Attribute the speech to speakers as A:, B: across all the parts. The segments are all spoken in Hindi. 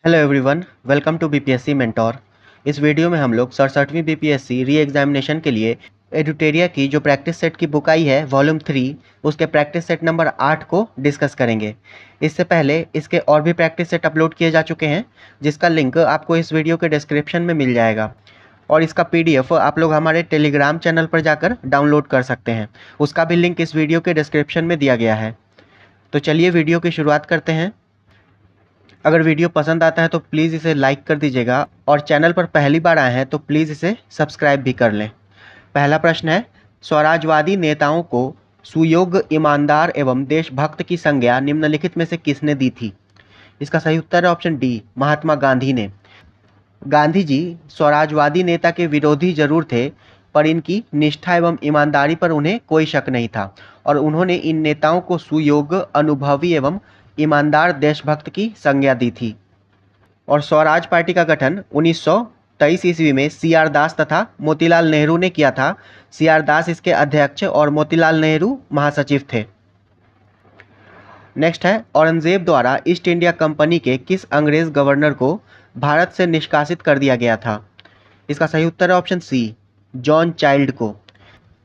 A: Hello everyone, welcome to BPSC mentor. इस वीडियो में हम लोग 67वीं बीपीएससी री एग्जामिनेशन के लिए एडुटेरिया की जो प्रैक्टिस सेट की बुक आई है वॉल्यूम 3, उसके प्रैक्टिस सेट नंबर 8 को डिस्कस करेंगे। इससे पहले इसके और भी प्रैक्टिस सेट अपलोड किए जा चुके हैं, जिसका लिंक आपको इस वीडियो के डिस्क्रिप्शन में मिल जाएगा। और इसका पीडीएफ आप लोग हमारे टेलीग्राम चैनल पर जाकर डाउनलोड कर सकते हैं, उसका भी लिंक इस वीडियो के डिस्क्रिप्शन में दिया गया है। तो चलिए वीडियो की शुरुआत करते हैं। अगर वीडियो पसंद आता है तो प्लीज़ इसे लाइक कर दीजिएगा और चैनल पर पहली बार आए हैं तो प्लीज़ इसे सब्सक्राइब भी कर लें। पहला प्रश्न है, स्वराजवादी नेताओं को सुयोग्य, ईमानदार एवं देशभक्त की संज्ञा निम्नलिखित में से किसने दी थी? इसका सही उत्तर है ऑप्शन डी, महात्मा गांधी ने। गांधी जी स्वराजवादी नेता के विरोधी जरूर थे, पर इनकी निष्ठा एवं ईमानदारी पर उन्हें कोई शक नहीं था और उन्होंने इन नेताओं को सुयोग्य, अनुभवी एवं ईमानदार देशभक्त की संज्ञा दी थी। और स्वराज पार्टी का गठन 1923 ईस्वी में सी आर दास तथा मोतीलाल नेहरू ने किया था। सी आर दास इसके अध्यक्ष और मोतीलाल नेहरू महासचिव थे। नेक्स्ट है, औरंगजेब द्वारा ईस्ट इंडिया कंपनी के किस अंग्रेज गवर्नर को भारत से निष्कासित कर दिया गया था? इसका सही उत्तर है ऑप्शन सी, जॉन चाइल्ड को।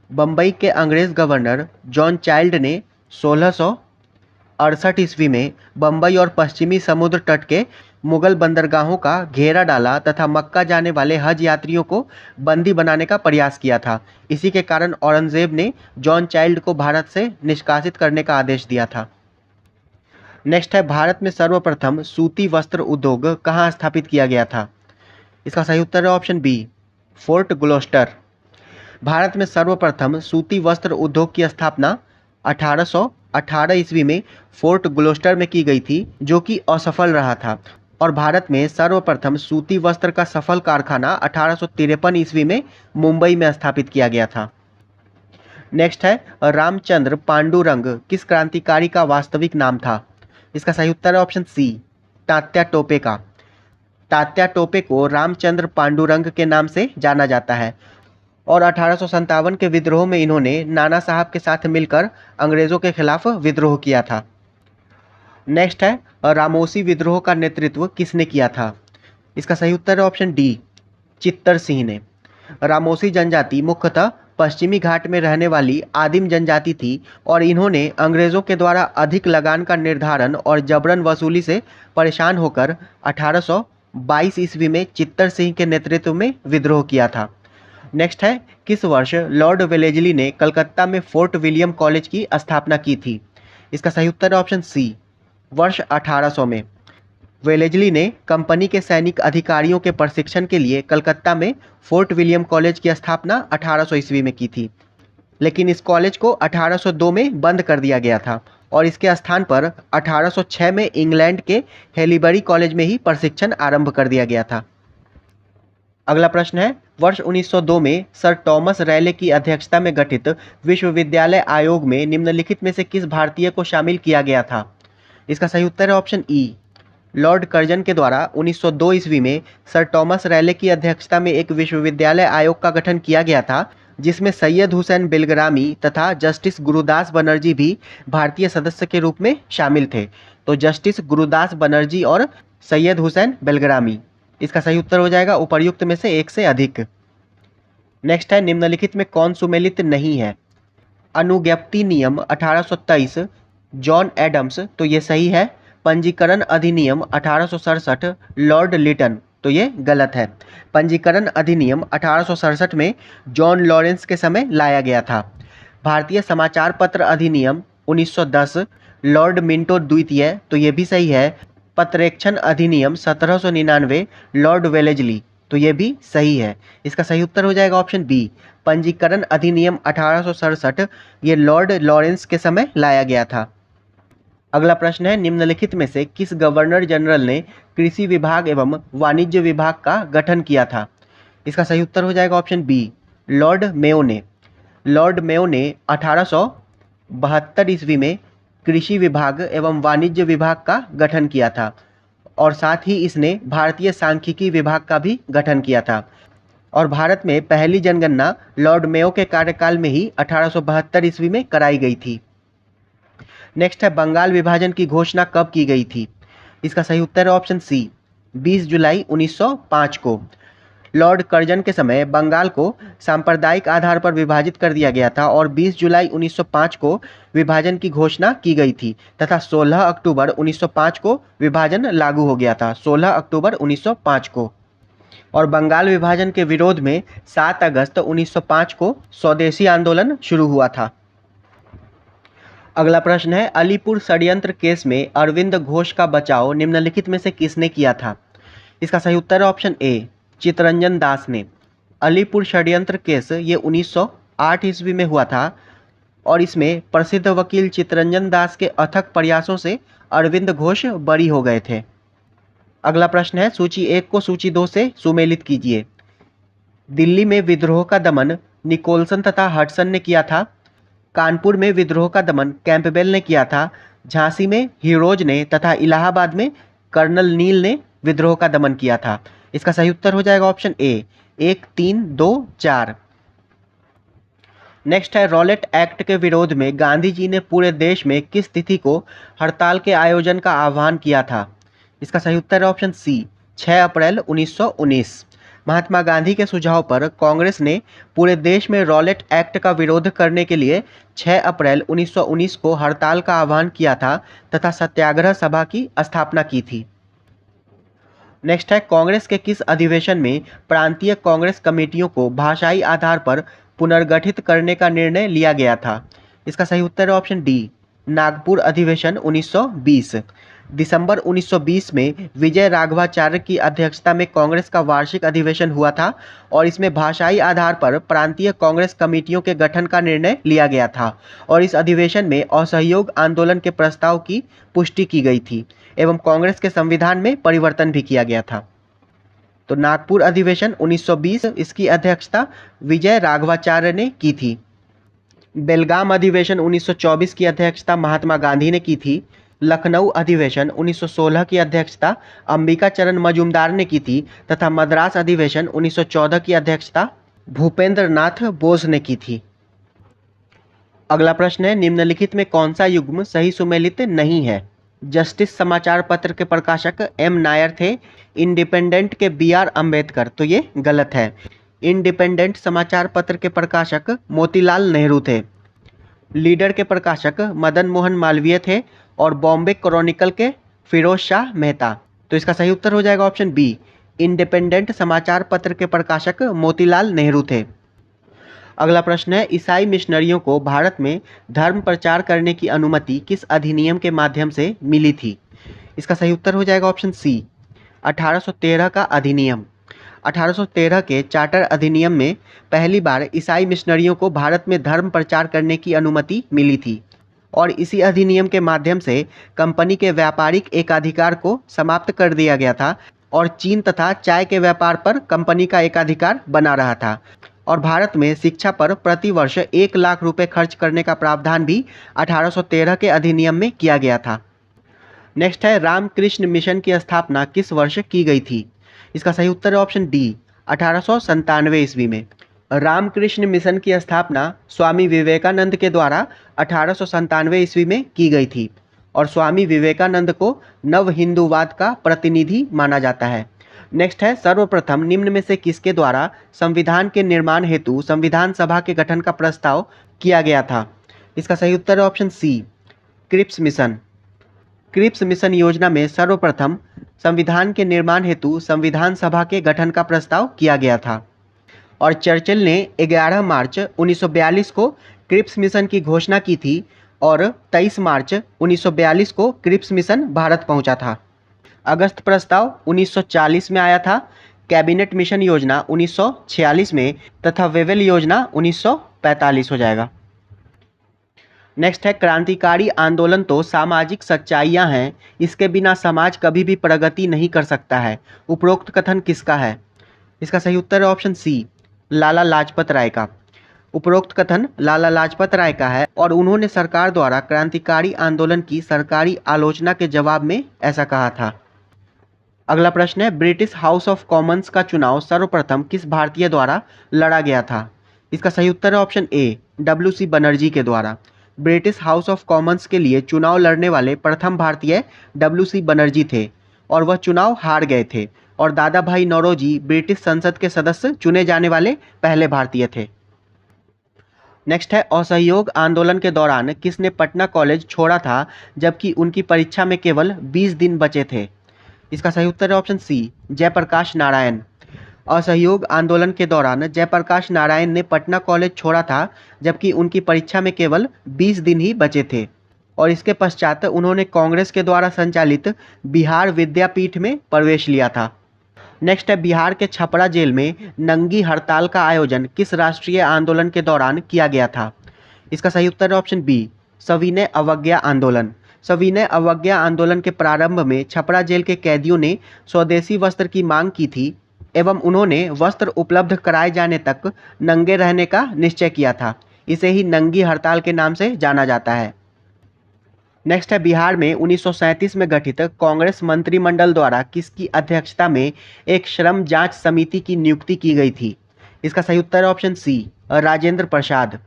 A: बम्बई के अंग्रेज गवर्नर जॉन चाइल्ड ने 1668 ईस्वी में बम्बई और पश्चिमी समुद्र तट के मुगल बंदरगाहों का घेरा डाला तथा मक्का जाने वाले हज यात्रियों को बंदी बनाने का प्रयास किया था। इसी के कारण औरंगजेब ने जॉन चाइल्ड को भारत से निष्कासित करने का आदेश दिया था। नेक्स्ट है, भारत में सर्वप्रथम सूती वस्त्र उद्योग कहाँ स्थापित किया गया था? इसका सही उत्तर है ऑप्शन बी, फोर्ट ग्लोस्टर। भारत में सर्वप्रथम सूती वस्त्र उद्योग की स्थापना 1818 ईस्वी में फोर्ट ग्लोस्टर में की गई थी, जो कि असफल रहा था। और भारत में सर्वप्रथम सूती वस्त्र का सफल कारखाना 1853 ईस्वी में मुंबई में स्थापित किया गया था। नेक्स्ट है, रामचंद्र पांडुरंग किस क्रांतिकारी का वास्तविक नाम था? इसका सही उत्तर है ऑप्शन सी, तात्या टोपे का। तात्या टोपे को रामचंद्र पांडुरंग के नाम से जाना जाता है और 1857 के विद्रोह में इन्होंने नाना साहब के साथ मिलकर अंग्रेजों के खिलाफ विद्रोह किया था। नेक्स्ट है, रामोसी विद्रोह का नेतृत्व किसने किया था? इसका सही उत्तर है ऑप्शन डी, चित्तर सिंह ने। रामोसी जनजाति मुख्यतः पश्चिमी घाट में रहने वाली आदिम जनजाति थी और इन्होंने अंग्रेजों के द्वारा अधिक लगान का निर्धारण और जबरन वसूली से परेशान होकर 1822 ईस्वी में चित्तर सिंह के नेतृत्व में विद्रोह किया था। नेक्स्ट है, किस वर्ष लॉर्ड वेलेजली ने कलकत्ता में फोर्ट विलियम कॉलेज की स्थापना की थी? इसका सही उत्तर है ऑप्शन सी, वर्ष 1800 में। वेलेजली ने कंपनी के सैनिक अधिकारियों के प्रशिक्षण के लिए कलकत्ता में फोर्ट विलियम कॉलेज की स्थापना 1800 ईस्वी में की थी, लेकिन इस कॉलेज को 1802 में बंद कर दिया गया था और इसके स्थान पर 1806 में इंग्लैंड के हेलीबरी कॉलेज में ही प्रशिक्षण आरंभ कर दिया गया था। अगला प्रश्न है, वर्ष 1902 में सर टॉमस रैले की अध्यक्षता में गठित विश्वविद्यालय आयोग में निम्नलिखित में से किस भारतीय को शामिल किया गया था? इसका सही उत्तर है ऑप्शन ई, लॉर्ड कर्जन के द्वारा 1902 ईस्वी में सर टॉमस रैले की अध्यक्षता में एक विश्वविद्यालय आयोग का गठन किया गया था, जिसमें सैयद हुसैन बेलग्रामी तथा जस्टिस गुरुदास बनर्जी भी भारतीय सदस्य के रूप में शामिल थे। तो जस्टिस गुरुदास बनर्जी और सैयद हुसैन बेलग्रामी, इसका सही उत्तर हो जाएगा उपर्युक्त में से एक से अधिक। नेक्स्ट है, निम्नलिखित में कौन सुमेलित नहीं है? अनुज्ञप्ति नियम 1823 जॉन एडम्स, तो ये सही है। पंजीकरण अधिनियम 1867 लॉर्ड लिटन, तो ये गलत है। पंजीकरण अधिनियम 1867 में जॉन लॉरेंस के समय लाया गया था। भारतीय समाचार पत्र अधिनियम 1910 लॉर्ड मिंटो द्वितीय, तो ये भी सही है। पत्रेक्षण अधिनियम 1799 लॉर्ड वेलेजली, तो ये भी सही है। इसका सही उत्तर हो जाएगा ऑप्शन बी, पंजीकरण अधिनियम 1867 ये लॉर्ड लॉरेंस के समय लाया गया था। अगला प्रश्न है, निम्नलिखित में से किस गवर्नर जनरल ने कृषि विभाग एवं वाणिज्य विभाग का गठन किया था? इसका सही उत्तर हो जाएगा ऑप्शन बी, लॉर्ड मेयो ने। लॉर्ड मेयो ने 1872 ईस्वी में कृषि विभाग एवं वाणिज्य विभाग का गठन किया था और साथ ही इसने भारतीय सांख्यिकी विभाग का भी गठन किया था। और भारत में पहली जनगणना लॉर्ड मेयो के कार्यकाल में ही 1872 ईस्वी में कराई गई थी। नेक्स्ट है, बंगाल विभाजन की घोषणा कब की गई थी? इसका सही उत्तर है ऑप्शन सी, 20 जुलाई 1905 को। लॉर्ड कर्जन के समय बंगाल को सांप्रदायिक आधार पर विभाजित कर दिया गया था और 20 जुलाई 1905 को विभाजन की घोषणा की गई थी तथा 16 अक्टूबर 1905 को विभाजन लागू हो गया था। 16 अक्टूबर 1905 को। और बंगाल विभाजन के विरोध में 7 अगस्त 1905 को स्वदेशी आंदोलन शुरू हुआ था। अगला प्रश्न है, अलीपुर षड्यंत्र केस में अरविंद घोष का बचाव निम्नलिखित में से किसने किया था? इसका सही उत्तर है ऑप्शन ए, चित्तरंजन दास ने। अलीपुर षड्यंत्र केस ये 1908 ईस्वी में हुआ था और इसमें प्रसिद्ध वकील चित्तरंजन दास के अथक प्रयासों से अरविंद घोष बरी हो गए थे। अगला प्रश्न है, सूची 1 को सूची 2 से सुमेलित कीजिए। दिल्ली में विद्रोह का दमन निकोलसन तथा हडसन ने किया था। कानपुर में विद्रोह का दमन कैंपबेल ने किया था। झांसी में हीरोज ने तथा इलाहाबाद में कर्नल नील ने विद्रोह का दमन किया था। इसका सही उत्तर हो जाएगा ऑप्शन ए, 1, 3, 2, 4। नेक्स्ट है, रॉलेट एक्ट के विरोध में गांधी जी ने पूरे देश में किस तिथि को हड़ताल के आयोजन का आह्वान किया था? इसका सही उत्तर है ऑप्शन सी, 6 अप्रैल 1919। महात्मा गांधी के सुझाव पर कांग्रेस ने पूरे देश में रॉलेट एक्ट का विरोध करने के लिए 6 अप्रैल 1919 को हड़ताल का आह्वान किया था तथा सत्याग्रह सभा की स्थापना की थी। नेक्स्ट है, कांग्रेस के किस अधिवेशन में प्रांतीय कांग्रेस कमेटियों को भाषाई आधार पर पुनर्गठित करने का निर्णय लिया गया था? इसका सही उत्तर है ऑप्शन डी, नागपुर अधिवेशन 1920। दिसंबर 1920 में विजय राघवाचार्य की अध्यक्षता में कांग्रेस का वार्षिक अधिवेशन हुआ था और इसमें भाषाई आधार पर प्रांतीय कांग्रेस कमेटियों के गठन का निर्णय लिया गया था और इस अधिवेशन में असहयोग आंदोलन के प्रस्ताव की पुष्टि की गई थी एवं कांग्रेस के संविधान में परिवर्तन भी किया गया था। तो नागपुर अधिवेशन 1920, इसकी अध्यक्षता विजय राघवाचार्य ने की थी। बेलगाम अधिवेशन 1924 की अध्यक्षता महात्मा गांधी ने की थी। लखनऊ अधिवेशन 1916 की अध्यक्षता अंबिका चरण मजूमदार ने की थी तथा मद्रास अधिवेशन 1914 की अध्यक्षता भूपेंद्र नाथ बोस ने की थी। अगला प्रश्न है, निम्नलिखित में कौन सा युग्म सही सुमेलित नहीं है? जस्टिस समाचार पत्र के प्रकाशक एम नायर थे। इंडिपेंडेंट के BR अम्बेडकर, तो ये गलत है। इंडिपेंडेंट समाचार पत्र के प्रकाशक मोतीलाल नेहरू थे। लीडर के प्रकाशक मदन मोहन मालवीय थे और बॉम्बे क्रॉनिकल के फिरोज शाह मेहता। तो इसका सही उत्तर हो जाएगा ऑप्शन बी, इंडिपेंडेंट समाचार पत्र के प्रकाशक मोतीलाल नेहरू थे। अगला प्रश्न है, ईसाई मिशनरियों को भारत में धर्म प्रचार करने की अनुमति किस अधिनियम के माध्यम से मिली थी? इसका सही उत्तर हो जाएगा ऑप्शन सी, 1813 का अधिनियम। 1813 के चार्टर अधिनियम में पहली बार ईसाई मिशनरियों को भारत में धर्म प्रचार करने की अनुमति मिली थी और इसी अधिनियम के माध्यम से कंपनी के व्यापारिक एकाधिकार को समाप्त कर दिया गया था और चीन तथा चाय के व्यापार पर कंपनी का एकाधिकार बना रहा था और भारत में शिक्षा पर प्रति वर्ष 1 लाख रुपए खर्च करने का प्रावधान भी 1813 के अधिनियम में किया गया था। नेक्स्ट है, रामकृष्ण मिशन की स्थापना किस वर्ष की गई थी? इसका सही उत्तर है ऑप्शन डी, 1897 ईस्वी में। रामकृष्ण मिशन की स्थापना स्वामी विवेकानंद के द्वारा 1897 ईस्वी में की गई थी और स्वामी विवेकानंद को नव हिंदूवाद का प्रतिनिधि माना जाता है। नेक्स्ट है, सर्वप्रथम निम्न में से किसके द्वारा संविधान के निर्माण हेतु संविधान सभा के गठन का प्रस्ताव किया गया था? इसका सही उत्तर है option C, Cripps mission. Cripps mission योजना में सर्वप्रथम संविधान के निर्माण हेतु संविधान सभा के गठन का प्रस्ताव किया गया था और चर्चिल ने 11 मार्च 1942 को क्रिप्स मिशन की घोषणा की थी और 23 मार्च 1942 को क्रिप्स मिशन भारत पहुंचा था। अगस्त प्रस्ताव 1940 में आया था, कैबिनेट मिशन योजना 1946 में तथा वेवेल योजना 1945 हो जाएगा। नेक्स्ट है, क्रांतिकारी आंदोलन तो सामाजिक सच्चाइयाँ हैं, इसके बिना समाज कभी भी प्रगति नहीं कर सकता है। उपरोक्त कथन किसका है? इसका सही उत्तर है ऑप्शन सी, लाला लाजपत राय का। उपरोक्त कथन लाला लाजपत राय का है और उन्होंने सरकार द्वारा क्रांतिकारी आंदोलन की सरकारी आलोचना के जवाब में ऐसा कहा था। अगला प्रश्न है, ब्रिटिश हाउस ऑफ कॉमन्स का चुनाव सर्वप्रथम किस भारतीय द्वारा लड़ा गया था? इसका सही उत्तर है ऑप्शन ए, WC बनर्जी के द्वारा। ब्रिटिश हाउस ऑफ कॉमन्स के लिए चुनाव लड़ने वाले प्रथम भारतीय WC बनर्जी थे और वह चुनाव हार गए थे और दादा भाई नौरोजी ब्रिटिश संसद के सदस्य चुने जाने वाले पहले भारतीय थे। नेक्स्ट है, असहयोग आंदोलन के दौरान किसने पटना कॉलेज छोड़ा था जबकि उनकी परीक्षा में केवल 20 दिन बचे थे? इसका सही उत्तर है ऑप्शन सी, जयप्रकाश नारायण। असहयोग आंदोलन के दौरान जयप्रकाश नारायण ने पटना कॉलेज छोड़ा था जबकि उनकी परीक्षा में केवल 20 दिन ही बचे थे और इसके पश्चात उन्होंने कांग्रेस के द्वारा संचालित बिहार विद्यापीठ में प्रवेश लिया था। नेक्स्ट है, बिहार के छपरा जेल में नंगी हड़ताल का आयोजन किस राष्ट्रीय आंदोलन के दौरान किया गया था? इसका सही उत्तर है ऑप्शन बी, सविनय अवज्ञा आंदोलन। सविनय अवज्ञा आंदोलन के प्रारंभ में छपरा जेल के कैदियों ने स्वदेशी वस्त्र की मांग की थी एवं उन्होंने वस्त्र उपलब्ध कराए जाने तक नंगे रहने का निश्चय किया था। इसे ही नंगी हड़ताल के नाम से जाना जाता है। नेक्स्ट है, बिहार में 1937 में गठित कांग्रेस मंत्रिमंडल द्वारा किसकी अध्यक्षता में एक श्रम जांच समिति की नियुक्ति की गई थी? इसका सही उत्तर है ऑप्शन सी, राजेंद्र प्रसाद।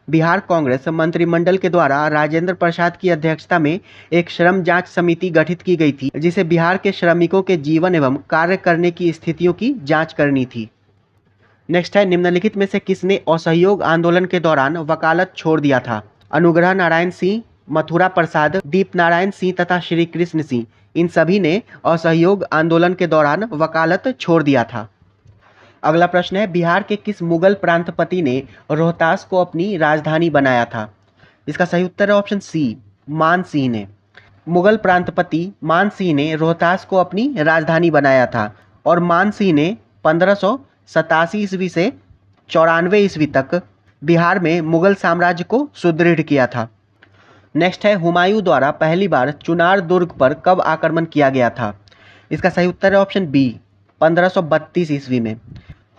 A: बिहार कांग्रेस मंत्रिमंडल के द्वारा राजेंद्र प्रसाद की अध्यक्षता में एक श्रम जांच समिति गठित की गई थी जिसे बिहार के श्रमिकों के जीवन एवं कार्य करने की स्थितियों की जांच करनी थी। नेक्स्ट है, निम्नलिखित में से किसने असहयोग आंदोलन के दौरान वकालत छोड़ दिया था? अनुग्रह नारायण सिंह, मथुरा प्रसाद, दीप नारायण सिंह तथा श्री कृष्ण सिंह, इन सभी ने असहयोग आंदोलन के दौरान वकालत छोड़ दिया था। अगला प्रश्न है, बिहार के किस मुगल प्रांतपति ने रोहतास को अपनी राजधानी बनाया था? इसका सही उत्तर है ऑप्शन सी, मान सिंह ने। मुगल प्रांतपति मान सिंह ने रोहतास को अपनी राजधानी बनाया था और मान सिंह ने 1587 ईस्वी से 94 ईस्वी तक बिहार में मुगल साम्राज्य को सुदृढ़ किया था। नेक्स्ट है, हुमायूं द्वारा पहली बार चुनार दुर्ग पर कब आक्रमण किया गया था? इसका सही उत्तर है ऑप्शन बी, 1532 ईस्वी में।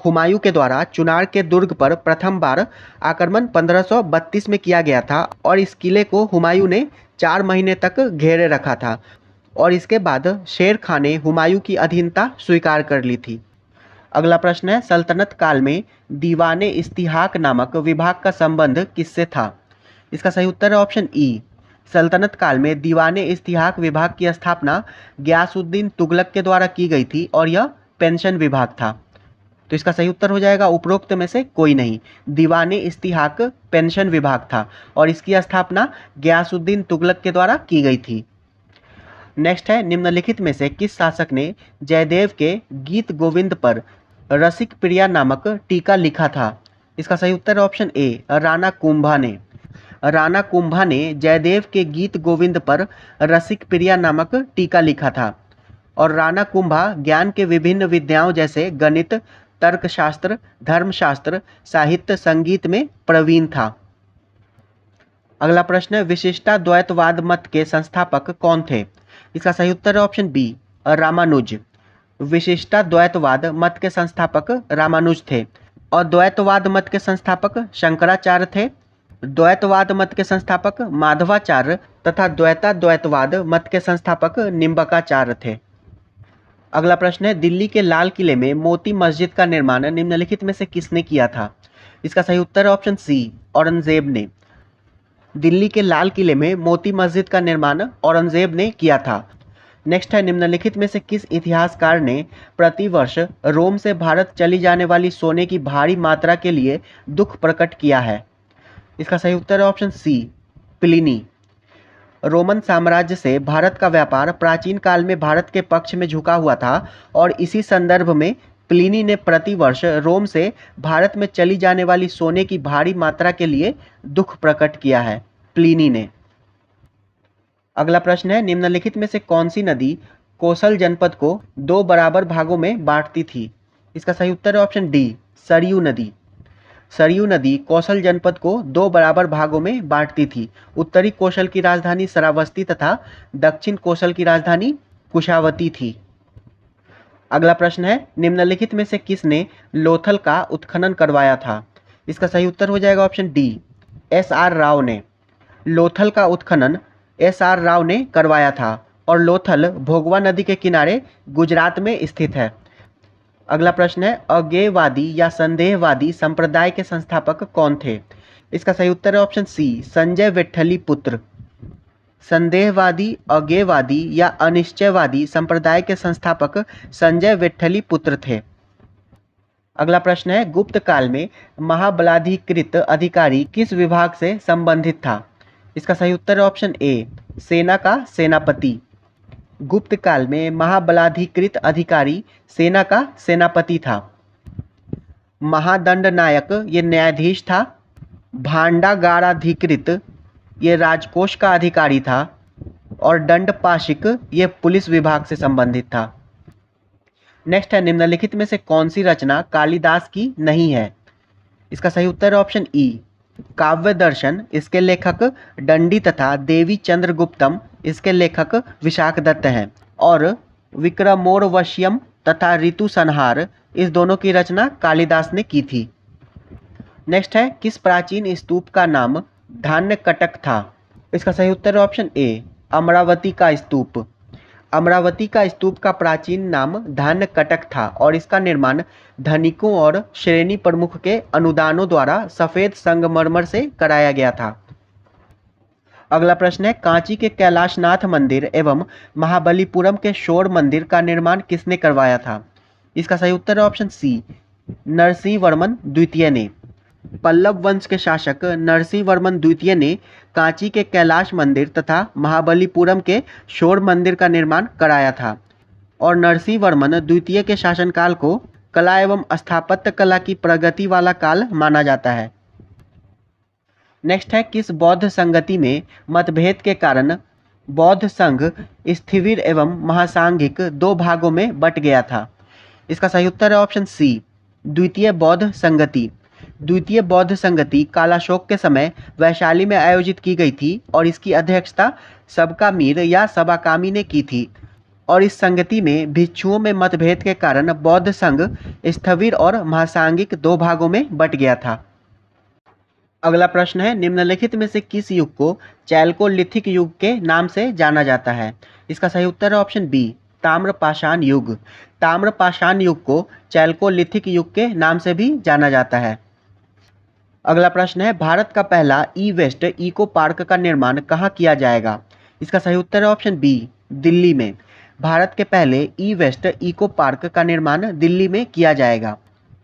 A: हुमायूं के द्वारा चुनार के दुर्ग पर प्रथम बार आक्रमण 1532 में किया गया था और इस किले को हुमायूं ने 4 महीने तक घेरे रखा था और इसके बाद शेर खान ने हुमायूं की अधीनता स्वीकार कर ली थी। अगला प्रश्न है, सल्तनत काल में दीवाने इस्तिहाक नामक विभाग का संबंध किससे था? इसका सही उत्तर है ऑप्शन ई, सल्तनत काल में दीवाने इस्तिहाक विभाग की स्थापना गयासुद्दीन तुगलक के द्वारा की गई थी और यह पेंशन विभाग था। तो इसका सही उत्तर हो जाएगा उपरोक्त में से कोई नहीं, दीवाने इस्तिहाक पेंशन विभाग था और इसकी स्थापना गयासुद्दीन तुगलक के द्वारा की गई थी। नेक्स्ट है, निम्नलिखित में से किस शासक ने जयदेव के गीत गोविंद पर रसिक प्रिया नामक टीका लिखा था? इसका सही उत्तर है ऑप्शन ए, राणा कुंभा ने। राणा कुंभा ने जयदेव के गीत गोविंद पर रसिक प्रिया नामक टीका लिखा था और राणा कुंभा ज्ञान के विभिन्न विद्याओं जैसे गणित, तर्कशास्त्र, धर्मशास्त्र, साहित्य, संगीत में प्रवीण था। अगला प्रश्न है, विशिष्टाद्वैतवाद मत के संस्थापक कौन थे? इसका सही उत्तर है ऑप्शन बी, रामानुज। विशिष्टाद्वैतवाद मत के संस्थापक रामानुज थे और द्वैतवाद मत के संस्थापक शंकराचार्य थे। द्वैतवाद मत के संस्थापक माधवाचार्य तथा द्वैताद्वैतवाद मत के संस्थापक निम्बकाचार्य थे। अगला प्रश्न है, दिल्ली के लाल किले में मोती मस्जिद का निर्माण निम्नलिखित में से किसने किया था? इसका सही उत्तर है ऑप्शन सी, औरंगजेब ने। दिल्ली के लाल किले में मोती मस्जिद का निर्माण औरंगजेब ने किया था। नेक्स्ट है, निम्नलिखित में से किस इतिहासकार ने प्रतिवर्ष रोम से भारत चली जाने वाली सोने की भारी मात्रा के लिए दुख प्रकट किया है? इसका सही उत्तर है ऑप्शन सी, प्लिनी। रोमन साम्राज्य से भारत का व्यापार प्राचीन काल में भारत के पक्ष में झुका हुआ था और इसी संदर्भ में प्लिनी ने प्रतिवर्ष रोम से भारत में चली जाने वाली सोने की भारी मात्रा के लिए दुख प्रकट किया है, प्लिनी ने। अगला प्रश्न है, निम्नलिखित में से कौन सी नदी कोसल जनपद को 2 बराबर भागों में बांटती थी? इसका सही उत्तर है ऑप्शन डी, सरयू नदी। सरयू नदी कौशल जनपद को 2 बराबर भागों में बांटती थी। उत्तरी कौशल की राजधानी श्रावस्ती तथा दक्षिण कौशल की राजधानी कुशावती थी। अगला प्रश्न है, निम्नलिखित में से किसने लोथल का उत्खनन करवाया था? इसका सही उत्तर हो जाएगा ऑप्शन डी, एस.आर. राव ने। लोथल का उत्खनन एस.आर. राव ने करवाया था और लोथल भोगवा नदी के किनारे गुजरात में स्थित है। अगला प्रश्न है, अज्ञेयवादी या संदेहवादी संप्रदाय के संस्थापक कौन थे? इसका सही उत्तर है ऑप्शन सी, संजय विट्ठली पुत्र। संदेहवादी, अज्ञेयवादी या अनिश्चयवादी संप्रदाय के संस्थापक संजय विट्ठली पुत्र थे। अगला प्रश्न है, गुप्त काल में महाबलाधिकृत अधिकारी किस विभाग से संबंधित था? इसका सही उत्तर है ऑप्शन ए, सेना का सेनापति। गुप्त काल में महाबलाधिकृत अधिकारी सेना का सेनापति था। महादंड नायक ये न्यायाधीश था। भांडागाराधिकृत ये राजकोष का अधिकारी था। और दंडपाशिक ये पुलिस विभाग से संबंधित था। नेक्स्ट है, निम्नलिखित में से कौन सी रचना कालिदास की नहीं है? इसका सही उत्तर है ऑप्शन ई, काव्य दर्शन। इसके लेखक दंडी तथा देवी चंद्रगुप्तम इसके लेखक विशाख दत्त हैं। और विक्रमोर्वशीयम तथा ऋतु संहार इस दोनों की रचना कालिदास ने की थी। नेक्स्ट है, किस प्राचीन स्तूप का नाम धान्य कटक था? इसका सही उत्तर है ऑप्शन ए, अमरावती का स्तूप। अमरावती का स्तूप का प्राचीन नाम धान्य कटक था और इसका निर्माण धनिकों और श्रेणी प्रमुख के अनुदानों द्वारा सफेद संगमरमर से कराया गया था। अगला प्रश्न है, कांची के कैलाशनाथ मंदिर एवं महाबलीपुरम के शोर मंदिर का निर्माण किसने करवाया था? इसका सही उत्तर है ऑप्शन सी, नरसिंह वर्मन द्वितीय ने। पल्लव वंश के शासक नरसिंह वर्मन द्वितीय ने कांची के कैलाश मंदिर तथा महाबलीपुरम के शोर मंदिर का निर्माण कराया था। और नरसिंह वर्मन द्वितीय के शासनकाल को कला एवं स्थापत्य कला की प्रगति वाला काल माना जाता है। नेक्स्ट है, किस बौद्ध संगति में मतभेद के कारण बौद्ध संघ स्थिविर एवं महासांघिक दो भागों में बट गया था? इसका सही उत्तर है ऑप्शन सी, द्वितीय बौद्ध संगति। द्वितीय बौद्ध संगति कालाशोक के समय वैशाली में आयोजित की गई थी और इसकी अध्यक्षता सबका मीर या सबाकामी ने की थी। और इस संगति में भिक्षुओं में मतभेद के कारण बौद्ध संघ स्थविर और महासांघिक दो भागों में बट गया था। अगला प्रश्न है, निम्नलिखित में से किस युग को चैल्कोलिथिक युग के नाम से जाना जाता है? इसका सही उत्तर है ऑप्शन बी, ताम्रपाषाण युग। ताम्रपाषाण युग को चैल्कोलिथिक युग के नाम से भी जाना जाता है। अगला प्रश्न है, भारत का पहला ई वेस्ट इको पार्क का निर्माण कहाँ किया जाएगा? इसका सही उत्तर है ऑप्शन बी, दिल्ली में। भारत के पहले ई वेस्ट इको पार्क का निर्माण दिल्ली में किया जाएगा,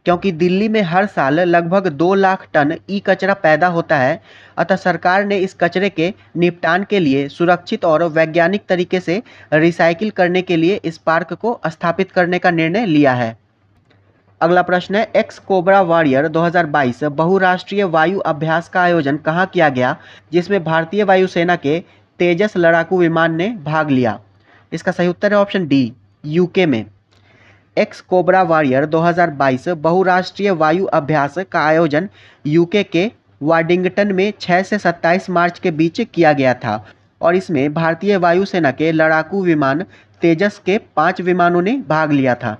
A: क्योंकि दिल्ली में हर साल लगभग 2 लाख टन ई कचरा पैदा होता है। अतः सरकार ने इस कचरे के निपटान के लिए सुरक्षित और वैज्ञानिक तरीके से रिसाइकिल करने के लिए इस पार्क को स्थापित करने का निर्णय लिया है। अगला प्रश्न है, एक्स कोबरा वॉरियर 2022 बहुराष्ट्रीय वायु अभ्यास का आयोजन कहाँ किया गया, जिसमें भारतीय वायुसेना के तेजस लड़ाकू विमान ने भाग लिया? इसका सही उत्तर है ऑप्शन डी, यूके में। एक्स कोबरा वॉरियर 2022 बहुराष्ट्रीय वायु अभ्यास का आयोजन यूके के वाडिंगटन में 6 से 27 मार्च के बीच किया गया था और इसमें भारतीय वायुसेना के लड़ाकू विमान तेजस के 5 विमानों ने भाग लिया था।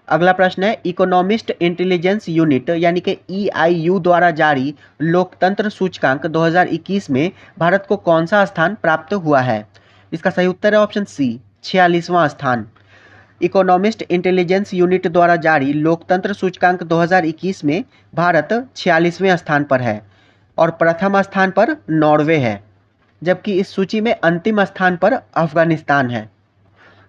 A: अगला प्रश्न है, इकोनॉमिस्ट इंटेलिजेंस यूनिट यानी कि EIU द्वारा जारी लोकतंत्र सूचकांक 2021 में भारत को कौन सा स्थान प्राप्त हुआ है? इसका सही उत्तर है ऑप्शन सी, 46वां स्थान। इकोनॉमिस्ट इंटेलिजेंस यूनिट द्वारा जारी लोकतंत्र सूचकांक 2021 में भारत 46वें स्थान पर है और प्रथम स्थान पर नॉर्वे है, जबकि इस सूची में अंतिम स्थान पर अफगानिस्तान है।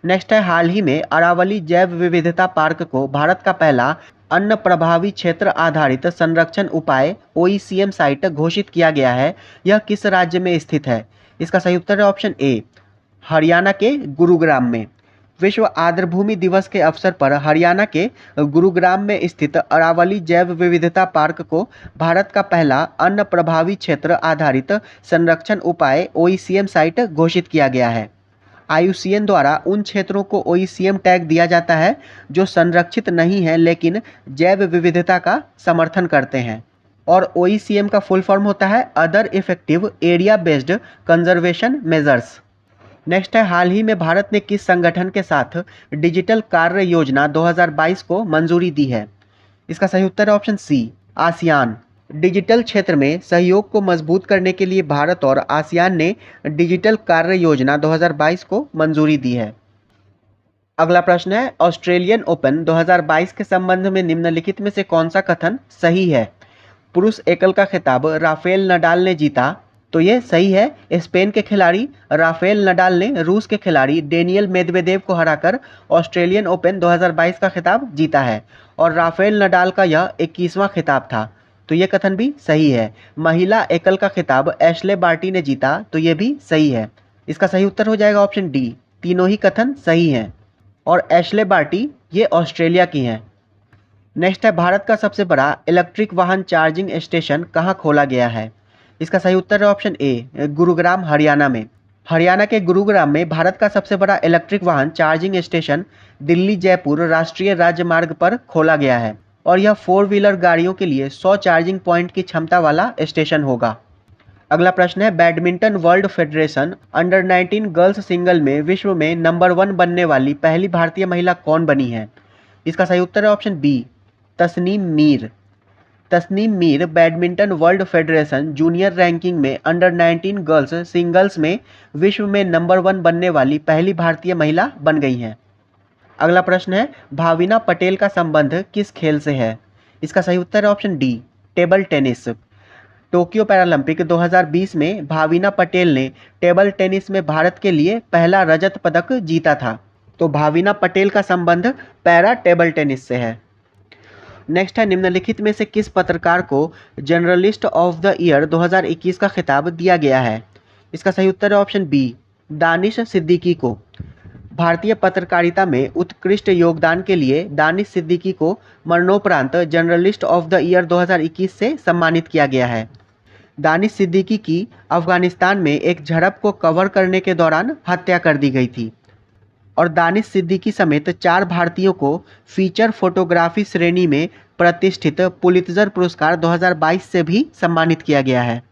A: नेक्स्ट है, हाल ही में अरावली जैव विविधता पार्क को भारत का पहला अन्न प्रभावी क्षेत्र आधारित संरक्षण उपाय OECM साइट घोषित किया गया है। यह किस राज्य में स्थित है? इसका सही उत्तर है ऑप्शन ए, हरियाणा के गुरुग्राम में। विश्व आर्द्रभूमि दिवस के अवसर पर हरियाणा के गुरुग्राम में स्थित अरावली जैव विविधता पार्क को भारत का पहला अन्न प्रभावी क्षेत्र आधारित संरक्षण उपाय OECM साइट घोषित किया गया है। IUCN द्वारा उन क्षेत्रों को OECM टैग दिया जाता है जो संरक्षित नहीं है लेकिन जैव विविधता का समर्थन करते हैं। और OECM का फुल फॉर्म होता है other effective area based conservation measures. Next है, हाल ही में भारत ने किस संगठन के साथ डिजिटल कार्य योजना 2022 को मंजूरी दी है? इसका सही उत्तर है ऑप्शन सी, आसियान। डिजिटल क्षेत्र में सहयोग को मजबूत करने के लिए भारत और आसियान ने डिजिटल कार्य योजना 2022 को मंजूरी दी है। अगला प्रश्न है, ऑस्ट्रेलियन ओपन 2022 के संबंध में निम्नलिखित में से कौन सा कथन सही है? पुरुष एकल का खिताब राफेल नडाल ने जीता, तो ये सही है। स्पेन के खिलाड़ी राफेल नडाल ने रूस के खिलाड़ी डेनियल मेदवेदेव को हराकर ऑस्ट्रेलियन ओपन 2022 का खिताब जीता है और राफेल नडाल का यह 21वां खिताब था। तो ये कथन भी सही है। महिला एकल का खिताब एशले बार्टी ने जीता, तो ये भी सही है। इसका सही उत्तर हो जाएगा ऑप्शन डी। तीनों ही कथन सही हैं और एशले बार्टी ये ऑस्ट्रेलिया की हैं। नेक्स्ट है, भारत का सबसे बड़ा इलेक्ट्रिक वाहन चार्जिंग स्टेशन कहाँ खोला गया है? इसका सही उत्तर है ऑप्शन ए, गुरुग्राम, हरियाणा में। हरियाणा के गुरुग्राम में भारत का सबसे बड़ा इलेक्ट्रिक वाहन चार्जिंग स्टेशन दिल्ली जयपुर राष्ट्रीय राजमार्ग पर खोला गया है और यह 4 व्हीलर गाड़ियों के लिए 100 चार्जिंग पॉइंट की क्षमता वाला स्टेशन होगा। अगला प्रश्न है, badminton world federation under 19 girls single में विश्व में नंबर 1 बनने वाली पहली भारतीय महिला कौन बनी है? इसका सही उत्तर है option B, Tasnim Mir. Tasnim Mir badminton world federation junior ranking में अंडर 19 गर्ल्स सिंगल्स में विश्व में नंबर 1 बनने वाली पहली भारतीय महिला बन गई हैं। अगला प्रश्न है, भाविना पटेल का संबंध किस खेल से है? इसका सही उत्तर है option D, table tennis. Tokyo Paralympic 2020 में भाविना पटेल ने टेबल टेनिस में भारत के लिए पहला रजत पदक जीता था। तो भाविना पटेल का संबंध पैरा टेबल टेनिस से है। नेक्स्ट है, निम्नलिखित में से किस पत्रकार को जर्नलिस्ट ऑफ द ईयर 2021 का खिताब दिया गया है? इसका सही उत्तर है ऑप्शन बी, दानिश सिद्दीकी को। भारतीय पत्रकारिता में उत्कृष्ट योगदान के लिए दानिश सिद्दीकी को मरणोपरांत जर्नलिस्ट ऑफ द ईयर 2021 से सम्मानित किया गया है। दानिश सिद्दीकी की अफगानिस्तान में एक झड़प को कवर करने के दौरान हत्या कर दी गई थी और दानिश सिद्दीकी समेत 4 भारतीयों को फीचर फोटोग्राफी श्रेणी में प्रतिष्ठित पुलित्जर पुरस्कार 2022 से भी सम्मानित किया गया है।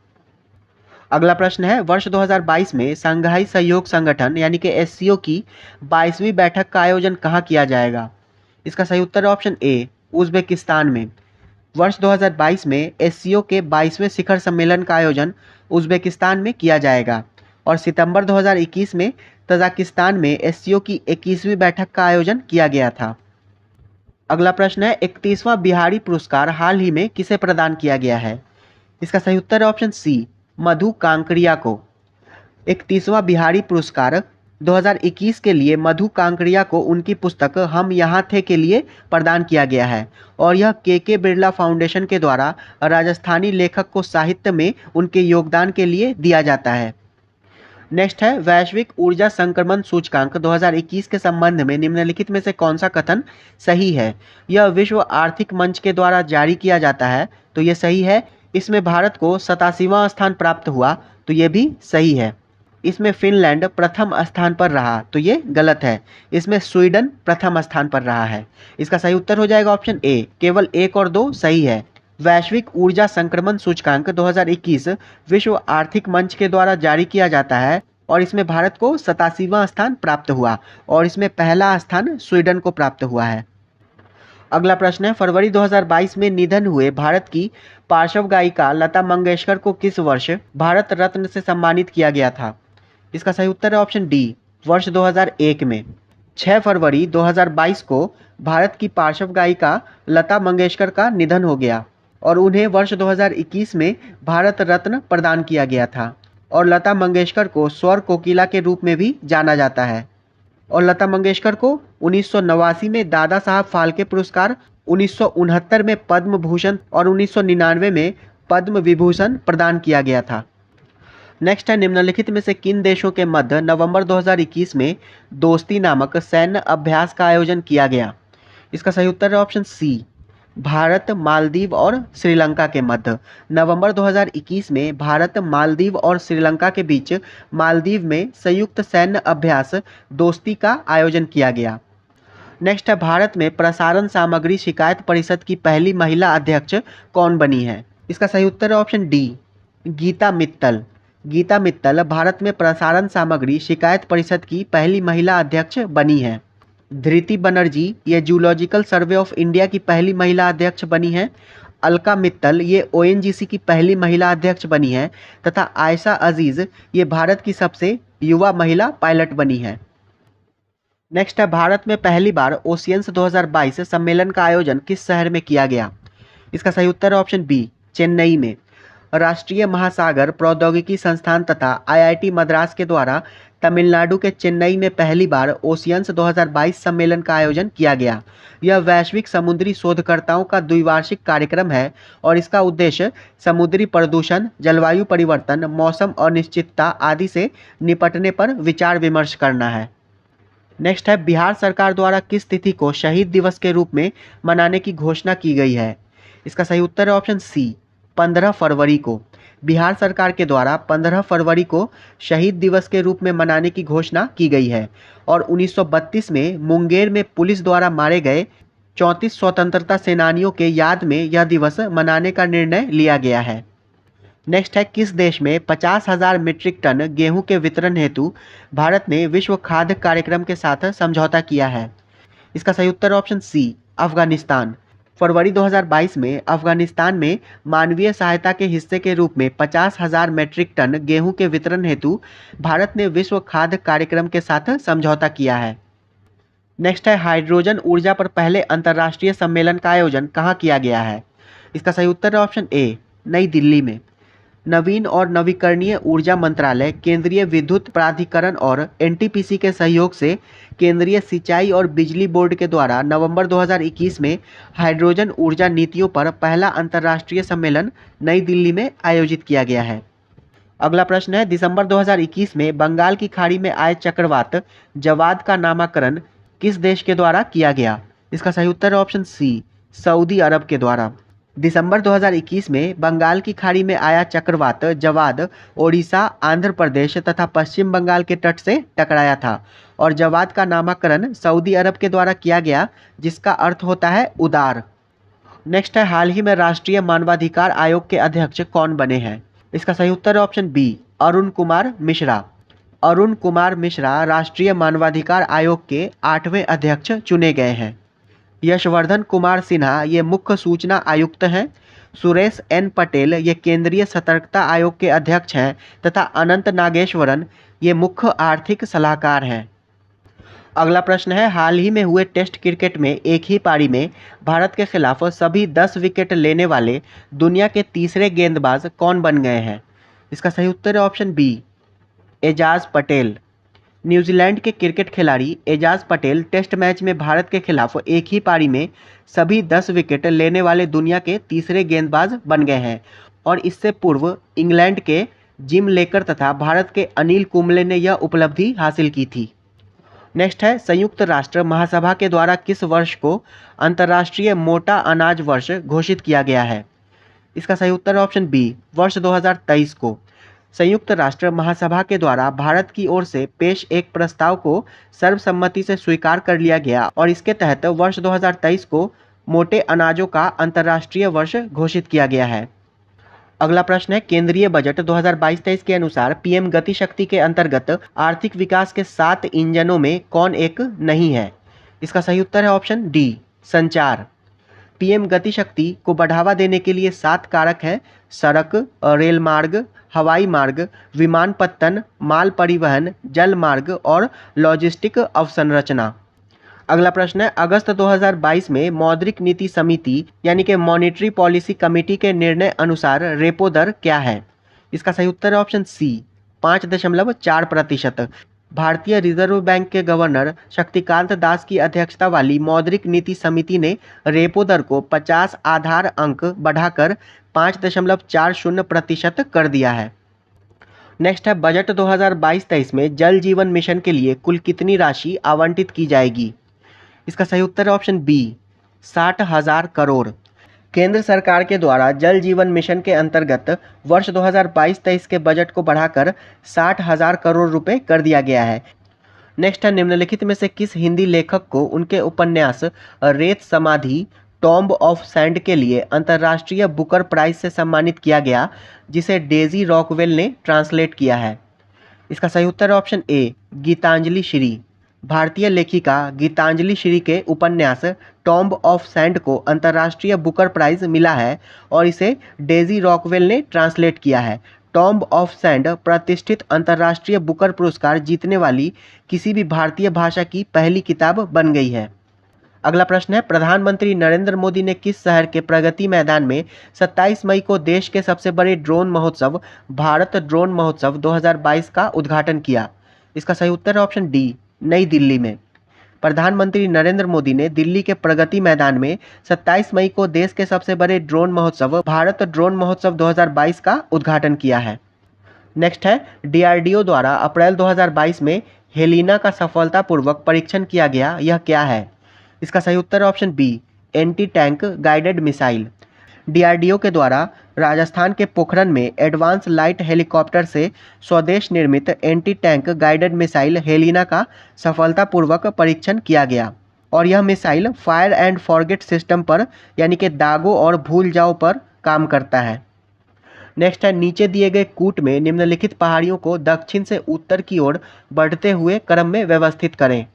A: अगला प्रश्न है, वर्ष 2022 में शंघाई सहयोग संगठन यानी कि एससीओ की 22वीं बैठक का आयोजन कहाँ किया जाएगा? इसका सही उत्तर है ऑप्शन ए, उज़्बेकिस्तान में। वर्ष 2022 में एससीओ के 22वें शिखर सम्मेलन का आयोजन उज़्बेकिस्तान में किया जाएगा और सितंबर 2021 में तजाकिस्तान में एससीओ की 21वीं बैठक का आयोजन किया गया था। अगला प्रश्न है, 31वां बिहारी पुरस्कार हाल ही में किसे प्रदान किया गया है? इसका सही उत्तर है ऑप्शन सी, मधु कांकरिया को। 31वां बिहारी पुरस्कार 2021 के लिए मधु कांकरिया को उनकी पुस्तक हम यहाँ थे के लिए प्रदान किया गया है और यह के बिरला फाउंडेशन के द्वारा राजस्थानी लेखक को साहित्य में उनके योगदान के लिए दिया जाता है। नेक्स्ट है, वैश्विक ऊर्जा संक्रमण सूचकांक 2021 के संबंध में निम्नलिखित में से कौन सा कथन सही है? यह विश्व आर्थिक मंच के द्वारा जारी किया जाता है, तो ये सही है। इसमें भारत को 87वां स्थान प्राप्त हुआ, तो ये भी सही है। इसमें फिनलैंड प्रथम स्थान पर रहा, तो ये गलत है। इसमें स्वीडन प्रथम स्थान पर रहा है। इसका सही उत्तर हो जाएगा ऑप्शन ए, केवल 1 और 2 सही है। वैश्विक ऊर्जा संक्रमण सूचकांक 2021 विश्व आर्थिक मंच के द्वारा जारी किया जाता है और इसमें भारत को 87वां स्थान प्राप्त हुआ और इसमें पहला स्थान स्वीडन को प्राप्त हुआ है। अगला प्रश्न है, फरवरी 2022 में निधन हुए भारत की पार्श्व गायिका लता मंगेशकर को किस वर्ष भारत रत्न से सम्मानित किया गया था? इसका सही उत्तर है ऑप्शन डी, वर्ष 2001 में। 6 फरवरी 2022 को भारत की पार्श्व गायिका लता मंगेशकर का निधन हो गया और उन्हें वर्ष 2021 में भारत रत्न प्रदान किया गया था और लता मंगेशकर को स्वर कोकिला के रूप में भी जाना जाता है और लता मंगेशकर को 1989 में दादा साहब फाल्के पुरस्कार, 1969 में पद्म भूषण और 1999 में पद्म विभूषण प्रदान किया गया था। नेक्स्ट है, निम्नलिखित में से किन देशों के मध्य नवंबर 2021 में दोस्ती नामक सैन्य अभ्यास का आयोजन किया गया? इसका सही उत्तर है ऑप्शन सी, भारत, मालदीव और श्रीलंका के मध्य नवंबर 2021 में भारत, मालदीव और श्रीलंका के बीच मालदीव में संयुक्त सैन्य अभ्यास दोस्ती का आयोजन किया गया। नेक्स्ट है, भारत में प्रसारण सामग्री शिकायत परिषद की पहली महिला अध्यक्ष कौन बनी है? इसका सही उत्तर है ऑप्शन डी, गीता मित्तल। गीता मित्तल भारत में प्रसारण सामग्री शिकायत परिषद की पहली महिला अध्यक्ष बनी है। धृति बनर्जी ये जूलॉजिकल सर्वे ऑफ इंडिया की पहली महिला अध्यक्ष बनी है। अलका मित्तल ये ओएनजीसी की पहली महिला अध्यक्ष बनी है तथा आयशा अजीज ये भारत की सबसे युवा महिला पायलट बनी है। नेक्स्ट है, भारत में पहली बार ओशियंस 2022 सम्मेलन का आयोजन किस शहर में किया गया? इसका सही उत्तर है ऑप्शन बी, चेन्नई में। राष्ट्रीय महासागर प्रौद्योगिकी संस्थान तथा आईआईटी मद्रास के द्वारा तमिलनाडु के चेन्नई में पहली बार ओशियंस 2022 सम्मेलन का आयोजन किया गया। यह वैश्विक समुद्री शोधकर्ताओं का द्विवार्षिक कार्यक्रम है और इसका उद्देश्य समुद्री प्रदूषण, जलवायु परिवर्तन, मौसम अनिश्चितता आदि से निपटने पर विचार विमर्श करना है। नेक्स्ट है, बिहार सरकार द्वारा किस तिथि को शहीद दिवस के रूप में मनाने की घोषणा की गई है? इसका सही उत्तर है ऑप्शन सी, 15 फरवरी को। बिहार सरकार के द्वारा 15 फरवरी को शहीद दिवस के रूप में मनाने की घोषणा की गई है और 1932 में मुंगेर में पुलिस द्वारा मारे गए 34 स्वतंत्रता सेनानियों के याद में यह दिवस मनाने का निर्णय लिया गया है। नेक्स्ट है, किस देश में 50,000 मीट्रिक टन गेहूं के वितरण हेतु भारत ने विश्व खाद्य कार्यक्रम के साथ समझौता किया है? इसका सही उत्तर ऑप्शन सी, अफगानिस्तान। फरवरी 2022 में अफगानिस्तान में मानवीय सहायता के हिस्से के रूप में 50,000 मीट्रिक टन गेहूं के वितरण हेतु भारत ने विश्व खाद्य कार्यक्रम के साथ समझौता किया है। नेक्स्ट है, हाइड्रोजन ऊर्जा पर पहले अंतर्राष्ट्रीय सम्मेलन का आयोजन कहाँ किया गया है? इसका सही उत्तर है ऑप्शन ए, नई दिल्ली में। नवीन और नवीकरणीय ऊर्जा मंत्रालय, केंद्रीय विद्युत प्राधिकरण और एनटीपीसी के सहयोग से केंद्रीय सिंचाई और बिजली बोर्ड के द्वारा नवंबर 2021 में हाइड्रोजन ऊर्जा नीतियों पर पहला अंतर्राष्ट्रीय सम्मेलन नई दिल्ली में आयोजित किया गया है। अगला प्रश्न है, दिसंबर 2021 में बंगाल की खाड़ी में आए चक्रवात जवाद का नामकरण किस देश के द्वारा किया गया? इसका सही उत्तर है ऑप्शन सी, सऊदी अरब के द्वारा। दिसंबर 2021 में बंगाल की खाड़ी में आया चक्रवात जवाद ओडिशा, आंध्र प्रदेश तथा पश्चिम बंगाल के तट से टकराया था और जवाद का नामकरण सऊदी अरब के द्वारा किया गया, जिसका अर्थ होता है उदार। नेक्स्ट है, हाल ही में राष्ट्रीय मानवाधिकार आयोग के अध्यक्ष कौन बने हैं? इसका सही उत्तर है ऑप्शन बी, अरुण कुमार मिश्रा। अरुण कुमार मिश्रा राष्ट्रीय मानवाधिकार आयोग के 8वें अध्यक्ष चुने गए हैं। यशवर्धन कुमार सिन्हा ये मुख्य सूचना आयुक्त हैं। सुरेश एन पटेल ये केंद्रीय सतर्कता आयोग के अध्यक्ष हैं तथा अनंत नागेश्वरन ये मुख्य आर्थिक सलाहकार हैं। अगला प्रश्न है, हाल ही में हुए टेस्ट क्रिकेट में एक ही पारी में भारत के खिलाफ सभी 10 विकेट लेने वाले दुनिया के तीसरे गेंदबाज कौन बन गए हैं? इसका सही उत्तर है option B, Ajaz Patel. New Zealand के क्रिकेट खिलाड़ी एजाज पटेल टेस्ट मैच में भारत के खिलाफ एक ही पारी में सभी 10 विकेट लेने वाले दुनिया के तीसरे गेंदबाज बन गए हैं और इससे पूर्व इंग्लैंड के जिम लेकर तथा भारत के अनिल कुंबले ने यह उपलब्धि हासिल की थी। नेक्स्ट है, संयुक्त राष्ट्र महासभा के द्वारा किस वर्ष को अंतर्राष्ट्रीय मोटा अनाज वर्ष घोषित किया गया है? इसका सही उत्तर है ऑप्शन बी, वर्ष 2023 को। संयुक्त राष्ट्र महासभा के द्वारा भारत की ओर से पेश एक प्रस्ताव को सर्वसम्मति से स्वीकार कर लिया गया और इसके तहत वर्ष 2023 को मोटे अनाजों का अंतर्राष्ट्रीय वर्ष घोषित किया गया है। अगला प्रश्न है, केंद्रीय बजट 2022-23 के अनुसार पीएम गति शक्ति के अंतर्गत आर्थिक विकास के 7 इंजनों में कौन एक नहीं है? इसका सही उत्तर है ऑप्शन डी, संचार। पीएम गति शक्ति को बढ़ावा देने के लिए 7 कारक हैं: सड़क, रेल मार्ग, हवाई मार्ग, विमानपत्तन, माल परिवहन, जल मार्ग और लॉजिस्टिक अवसंरचना। अगला प्रश्न है, अगस्त 2022 में मौद्रिक नीति समिति यानी कि मॉनेटरी पॉलिसी कमेटी के निर्णय अनुसार रेपो दर क्या है? इसका सही उत्तर है ऑप्शन सी, 5.4%। भारतीय रिजर्व बैंक के गवर्नर शक्तिकांत दास की अध्यक्षता वाली मौद्रिक नीति समिति ने रेपो दर को 50 आधार अंक बढ़ाकर 5.40% कर दिया है। नेक्स्ट है, बजट 2022-23 में जल जीवन मिशन के लिए कुल कितनी राशि आवंटित की जाएगी? इसका सही उत्तर है ऑप्शन बी, 60,000 करोड़। केंद्र सरकार के द्वारा जल जीवन मिशन के अंतर्गत वर्ष 2022-23 के बजट को बढ़ाकर 60,000 करोड़ रुपए कर दिया गया है। नेक्स्ट है, निम्नलिखित में से किस हिंदी लेखक को उनके उपन्यास रेत समाधि टॉम्ब ऑफ सैंड के लिए अंतर्राष्ट्रीय बुकर प्राइज से सम्मानित किया गया, जिसे डेजी रॉकवेल ने ट्रांसलेट किया है? इसका सही उत्तर है ऑप्शन ए, गीतांजलि श्री। भारतीय लेखिका गीतांजलि श्री के उपन्यास टॉम्ब ऑफ सैंड को अंतर्राष्ट्रीय बुकर प्राइज मिला है और इसे डेजी रॉकवेल ने ट्रांसलेट किया है। टॉम्ब ऑफ सैंड प्रतिष्ठित अंतर्राष्ट्रीय बुकर पुरस्कार जीतने वाली किसी भी भारतीय भाषा की पहली किताब बन गई है। अगला प्रश्न है, प्रधानमंत्री नरेंद्र मोदी ने किस शहर के प्रगति मैदान में 27 मई को देश के सबसे बड़े ड्रोन महोत्सव भारत ड्रोन महोत्सव 2022 का उद्घाटन किया? इसका सही उत्तर है ऑप्शन डी, नई दिल्ली में। प्रधानमंत्री नरेंद्र मोदी ने दिल्ली के प्रगति मैदान में 27 मई को देश के सबसे बड़े ड्रोन महोत्सव भारत ड्रोन महोत्सव 2022 का उद्घाटन किया है। नेक्स्ट है, डीआरडीओ द्वारा अप्रैल 2022 में हेलिना का सफलतापूर्वक परीक्षण किया गया, यह क्या है? इसका सही उत्तर है option B, anti tank guided missile. DRDO के द्वारा राजस्थान के पोखरन में एडवांस लाइट हेलीकॉप्टर से स्वदेश निर्मित anti tank guided missile Helina का सफलतापूर्वक परीक्षण किया गया और यह missile fire and forget system पर यानी कि दागो और भूल जाओ पर काम करता है। नेक्स्ट है, नीचे दिए गए कूट में निम्नलिखित पहाड़ियों को दक्षिण से उत्तर की ओर बढ़ते हुए क्रम में व्यवस्थित करें।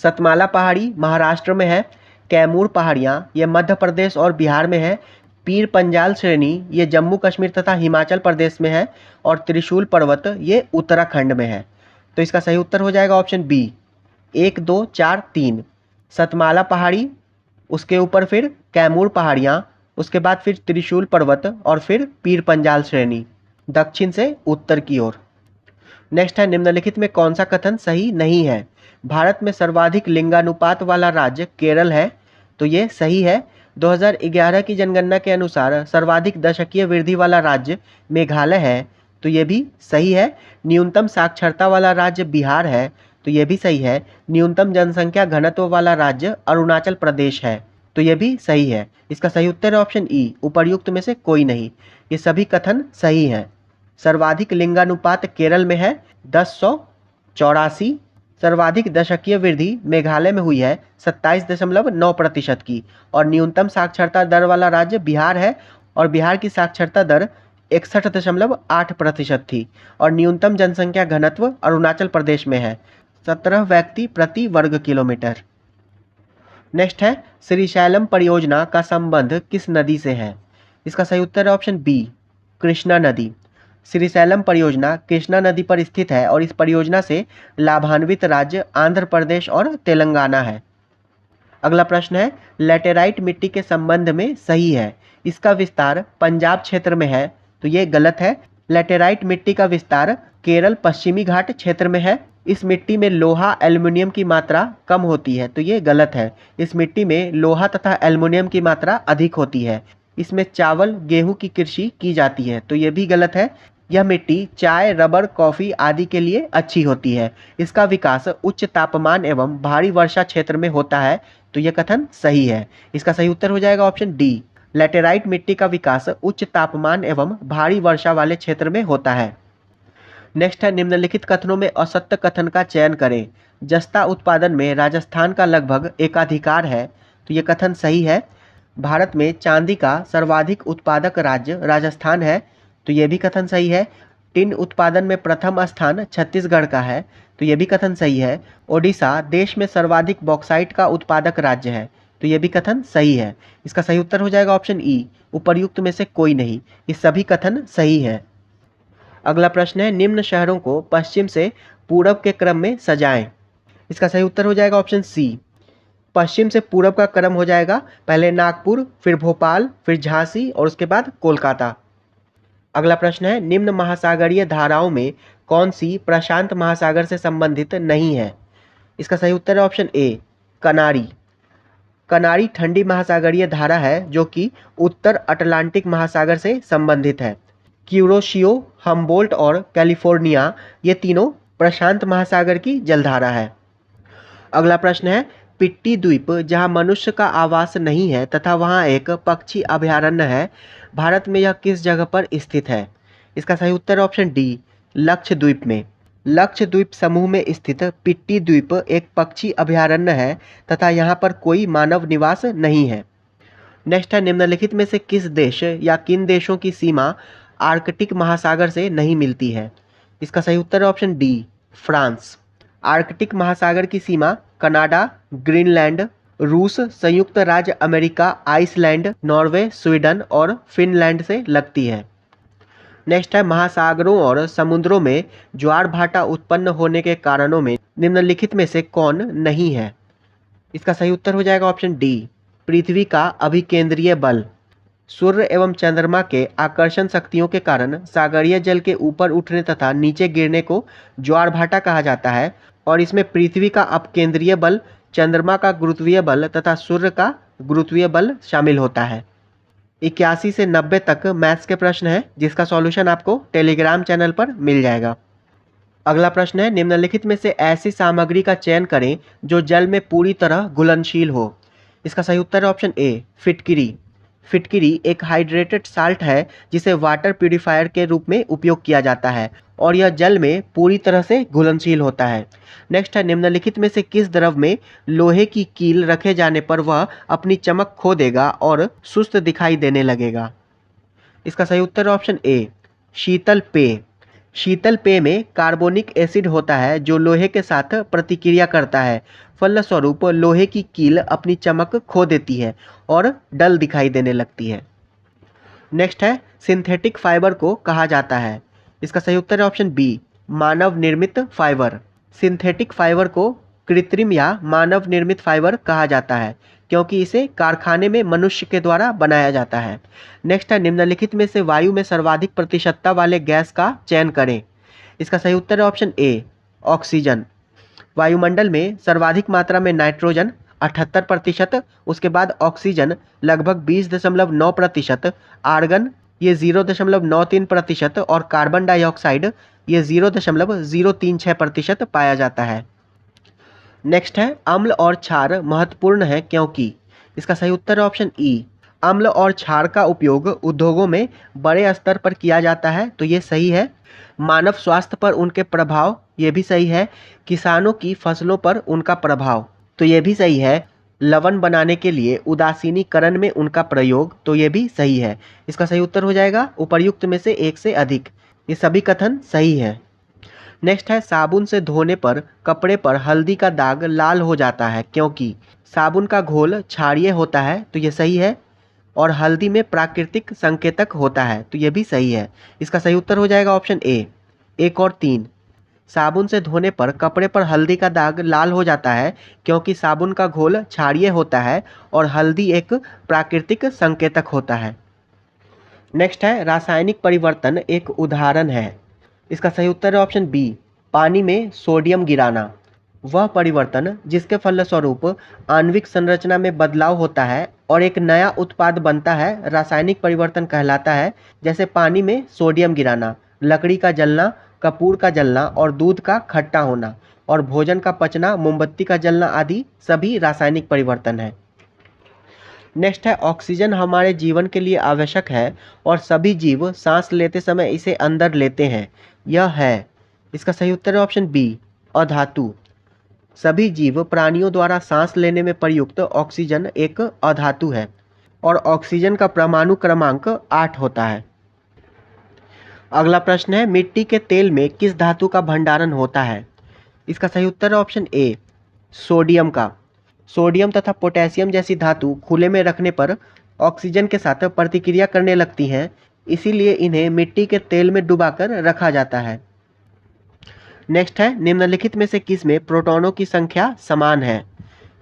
A: सतमाला पहाड़ी महाराष्ट्र में है, कैमूर पहाड़ियाँ ये मध्य प्रदेश और बिहार में है, पीर पंजाल श्रेणी ये जम्मू कश्मीर तथा हिमाचल प्रदेश में है और त्रिशूल पर्वत ये उत्तराखंड में है। तो इसका सही उत्तर हो जाएगा ऑप्शन बी, 1, 2, 4, 3। सतमाला पहाड़ी, उसके ऊपर फिर कैमूर पहाड़ियाँ, उसके बाद फिर त्रिशूल पर्वत और फिर पीर पंजाल श्रेणी, दक्षिण से उत्तर की ओर। नेक्स्ट है, निम्नलिखित में कौन सा कथन सही नहीं है? भारत में सर्वाधिक लिंगानुपात वाला राज्य केरल है, तो ये सही है। 2011 की जनगणना के अनुसार सर्वाधिक दशकीय वृद्धि वाला राज्य मेघालय है, तो ये भी सही है। न्यूनतम साक्षरता वाला राज्य बिहार है, तो ये भी सही है। न्यूनतम जनसंख्या घनत्व वाला राज्य अरुणाचल प्रदेश है, तो ये भी सही है। इसका सही उत्तर है ऑप्शन ई, उपर्युक्त में से कोई नहीं। ये सभी कथन सही हैं। सर्वाधिक लिंगानुपात केरल में है 1084। सर्वाधिक दशकीय वृद्धि मेघालय में हुई है 27.9% की और न्यूनतम साक्षरता दर वाला राज्य बिहार है और बिहार की साक्षरता दर 61.8% थी और न्यूनतम जनसंख्या घनत्व अरुणाचल प्रदेश में है 17 व्यक्ति प्रति वर्ग किलोमीटर। नेक्स्ट है, श्रीशैलम परियोजना का संबंध किस नदी से है? इसका सही उत्तर है ऑप्शन बी, कृष्णा नदी। श्रीशैलम परियोजना कृष्णा नदी पर स्थित है और इस परियोजना से लाभान्वित राज्य आंध्र प्रदेश और तेलंगाना है। अगला प्रश्न है, लैटेराइट मिट्टी के संबंध में सही है, इसका विस्तार पंजाब क्षेत्र में है, तो ये गलत है। लैटेराइट मिट्टी का विस्तार केरल पश्चिमी घाट क्षेत्र में है। इस मिट्टी में लोहा एल्युमिनियम की मात्रा कम होती है, तो ये गलत है। इस मिट्टी में लोहा तथा एल्युमिनियम की मात्रा अधिक होती है। इसमें चावल गेहूं की कृषि की जाती है, तो ये भी गलत है। यह मिट्टी चाय, रबर, कॉफ़ी आदि के लिए अच्छी होती है। इसका विकास उच्च तापमान एवं भारी वर्षा क्षेत्र में होता है, तो यह कथन सही है। इसका सही उत्तर हो जाएगा ऑप्शन डी, लैटेराइट मिट्टी का विकास उच्च तापमान एवं भारी वर्षा वाले क्षेत्र में होता है। नेक्स्ट है, निम्नलिखित कथनों में असत्य कथन का चयन करें। जस्ता उत्पादन में राजस्थान का लगभग एकाधिकार है, तो ये कथन सही है। भारत में चांदी का सर्वाधिक उत्पादक राज्य राजस्थान है, तो ये भी कथन सही है। टिन उत्पादन में प्रथम स्थान छत्तीसगढ़ का है, तो ये भी कथन सही है। ओडिशा देश में सर्वाधिक बॉक्साइट का उत्पादक राज्य है, तो ये भी कथन सही है। इसका सही उत्तर हो जाएगा ऑप्शन ई, उपर्युक्त में से कोई नहीं। ये सभी कथन सही है। अगला प्रश्न है, निम्न शहरों को पश्चिम से पूरब के क्रम में सजाएं। इसका सही उत्तर हो जाएगा ऑप्शन सी, पश्चिम से पूरब का क्रम हो जाएगा पहले नागपुर, फिर भोपाल, फिर झांसी और उसके बाद कोलकाता। अगला प्रश्न है, निम्न महासागरीय धाराओं में कौन सी प्रशांत महासागर से संबंधित नहीं है? इसका सही उत्तर है ऑप्शन ए, कनारी। कनारी ठंडी महासागरीय धारा है जो कि उत्तर अटलांटिक महासागर से संबंधित है। क्यूरोशियो, हम्बोल्ट और कैलिफोर्निया ये तीनों प्रशांत महासागर की जलधारा है। अगला प्रश्न है, पिट्टी द्वीप जहां मनुष्य का आवास नहीं है तथा वहां एक पक्षी अभयारण्य है, भारत में यह किस जगह पर स्थित है? इसका सही उत्तर ऑप्शन डी, लक्षद्वीप में। लक्षद्वीप समूह में स्थित पिट्टी द्वीप एक पक्षी अभयारण्य है तथा यहाँ पर कोई मानव निवास नहीं है। नेक्स्ट है, निम्नलिखित में से किस देश या किन देशों की सीमा आर्कटिक महासागर से नहीं मिलती है? इसका सही उत्तर ऑप्शन डी, फ्रांस। आर्कटिक महासागर की सीमा कनाडा, ग्रीनलैंड, रूस, संयुक्त राज्य अमेरिका, आइसलैंड, नॉर्वे, स्वीडन और फिनलैंड से लगती है। नेक्स्ट है, महासागरों और समुद्रों में ज्वार भाटा उत्पन्न होने के कारणों में निम्नलिखित में से कौन नहीं है? इसका सही उत्तर हो जाएगा ऑप्शन डी, पृथ्वी का अभिकेंद्रीय बल। सूर्य एवं चंद्रमा के आकर्षण शक्तियों के कारण सागरीय जल के ऊपर उठने तथा नीचे गिरने को ज्वार भाटा कहा जाता है, और इसमें पृथ्वी का अपकेंद्रीय बल, चंद्रमा का गुरुत्वीय बल तथा सूर्य का गुरुत्वीय बल शामिल होता है। 81 से 90 तक मैथ्स के प्रश्न हैं, जिसका सॉल्यूशन आपको टेलीग्राम चैनल पर मिल जाएगा। अगला प्रश्न है, निम्नलिखित में से ऐसी सामग्री का चयन करें जो जल में पूरी तरह घुलनशील हो। इसका सही उत्तर है ऑप्शन ए, फिटकिरी। फिटकिरी एक हाइड्रेटेड साल्ट है जिसे वाटर प्यूरिफायर के रूप में उपयोग किया जाता है, और यह जल में पूरी तरह से घुलनशील होता है। नेक्स्ट है, निम्नलिखित में से किस द्रव में लोहे की कील रखे जाने पर वह अपनी चमक खो देगा और सुस्त दिखाई देने लगेगा। इसका सही उत्तर है ऑप्शन ए, शीतल पेय। शीतल पेय में कार्बोनिक एसिड होता है जो लोहे के साथ प्रतिक्रिया करता है, फलस्वरूप लोहे की कील अपनी चमक खो देती है और डल दिखाई देने लगती है। नेक्स्ट है, सिंथेटिक फाइबर को कहा जाता है। इसका सही उत्तर है ऑप्शन बी, मानव निर्मित फाइबर। सिंथेटिक फाइबर को कृत्रिम या मानव निर्मित फाइबर कहा जाता है, क्योंकि इसे कारखाने में मनुष्य के द्वारा बनाया जाता है। नेक्स्ट है, निम्नलिखित में से वायु में सर्वाधिक प्रतिशतता वाले गैस का चयन करें। इसका सही उत्तर है ऑप्शन ए, ऑक्सीजन। वायुमंडल में सर्वाधिक मात्रा में नाइट्रोजन 78%, उसके बाद ऑक्सीजन लगभग 20.9%, आर्गन ये 0.93% और कार्बन डाइऑक्साइड ये 0.036% पाया जाता है। नेक्स्ट है, अम्ल और क्षार महत्वपूर्ण है क्योंकि। इसका सही उत्तर है ऑप्शन ई, अम्ल और क्षार का उपयोग उद्योगों में बड़े स्तर पर किया जाता है, तो ये सही है। मानव स्वास्थ्य पर उनके प्रभाव, ये भी सही है। किसानों की फसलों पर उनका प्रभाव, तो ये भी सही है। लवण बनाने के लिए उदासीनीकरण में उनका प्रयोग, तो ये भी सही है। इसका सही उत्तर हो जाएगा उपर्युक्त में से एक से अधिक। ये सभी कथन सही है। नेक्स्ट है, साबुन से धोने पर कपड़े पर हल्दी का दाग लाल हो जाता है क्योंकि। साबुन का घोल क्षारीय होता है, तो ये सही है। और हल्दी में प्राकृतिक संकेतक होता है, तो ये भी सही है। इसका सही उत्तर हो जाएगा ऑप्शन ए, 1 और 3। साबुन से धोने पर कपड़े पर हल्दी का दाग लाल हो जाता है क्योंकि साबुन का घोल क्षारीय होता है और हल्दी एक प्राकृतिक संकेतक होता है। नेक्स्ट है, रासायनिक परिवर्तन एक उदाहरण है। इसका सही उत्तर है ऑप्शन बी, पानी में सोडियम गिराना। वह परिवर्तन जिसके फलस्वरूप आणविक संरचना में बदलाव होता है और एक नया उत्पाद बनता है, रासायनिक परिवर्तन कहलाता है। जैसे पानी में सोडियम गिराना, लकड़ी का जलना, कपूर का जलना और दूध का खट्टा होना, और भोजन का पचना, मोमबत्ती का जलना आदि सभी रासायनिक परिवर्तन है। नेक्स्ट है, ऑक्सीजन हमारे जीवन के लिए आवश्यक है और सभी जीव सांस लेते समय इसे अंदर लेते हैं। यह है। इसका सही उत्तर है ऑप्शन बी, अधातु। सभी जीव प्राणियों द्वारा सांस लेने में प्रयुक्त ऑक्सीजन एक अधातु है और ऑक्सीजन का परमाणु क्रमांक 8 होता है। अगला प्रश्न है, मिट्टी के तेल में किस धातु का भंडारण होता है। इसका सही उत्तर है ऑप्शन ए, सोडियम का। सोडियम तथा पोटेशियम जैसी धातु खुले में रखने पर ऑक्सीजन के साथ प्रतिक्रिया करने लगती हैं, इसीलिए इन्हें मिट्टी के तेल में डुबाकर रखा जाता है। नेक्स्ट है, निम्नलिखित में से किस में प्रोटॉनों की संख्या समान है।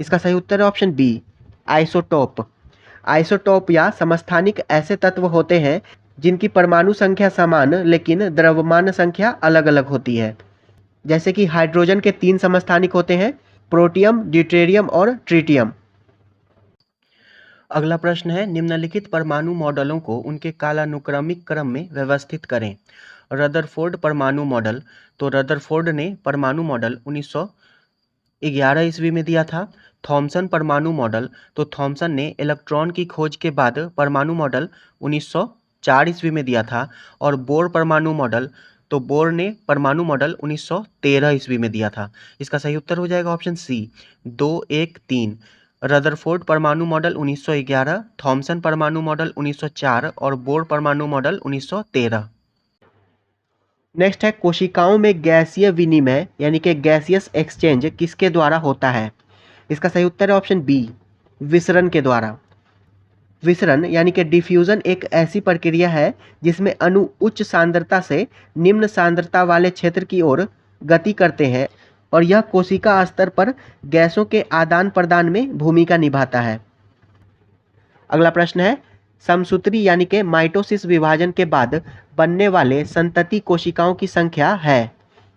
A: इसका सही उत्तर है ऑप्शन बी, आइसोटोप। आइसोटोप या समस्थानिक ऐसे तत्व होते हैं जिनकी परमाणु संख्या समान लेकिन द्रव्यमान संख्या अलग अलग होती है। जैसे कि हाइड्रोजन के 3 समस्थानिक होते हैं, प्रोटियम, ड्यूटेरियम और ट्रिटियम। अगला प्रश्न है, निम्नलिखित परमाणु मॉडलों को उनके कालानुक्रमिक क्रम में व्यवस्थित करें। रदरफोर्ड परमाणु मॉडल, तो रदरफोर्ड ने परमाणु मॉडल 1911 ईस्वी में दिया था। थॉमसन परमाणु मॉडल, तो थॉमसन ने इलेक्ट्रॉन की खोज के बाद परमाणु मॉडल 1904 ईस्वी में दिया था। और बोर परमाणु मॉडल, तो बोर ने परमाणु मॉडल 1913 ईस्वी में दिया था। इसका सही उत्तर हो जाएगा ऑप्शन सी, 2, 1, 3। रदरफोर्ड परमाणु मॉडल 1911, थॉमसन परमाणु मॉडल 1904 और बोर परमाणु मॉडल 1913। नेक्स्ट है, कोशिकाओं में गैसीय विनिमय यानी कि गैसियस एक्सचेंज किसके द्वारा होता है। इसका सही उत्तर है ऑप्शन बी, विसरण के द्वारा। विसरण यानी कि डिफ्यूजन एक ऐसी प्रक्रिया है जिसमें अणु उच्च सांद्रता से निम्न सांद्रता वाले क्षेत्र की ओर गति करते हैं और यह कोशिका स्तर पर गैसों के आदान प्रदान में भूमिका निभाता है। अगला प्रश्न है, समसूत्री यानी कि माइटोसिस विभाजन के बाद बनने वाले संतति कोशिकाओं की संख्या है।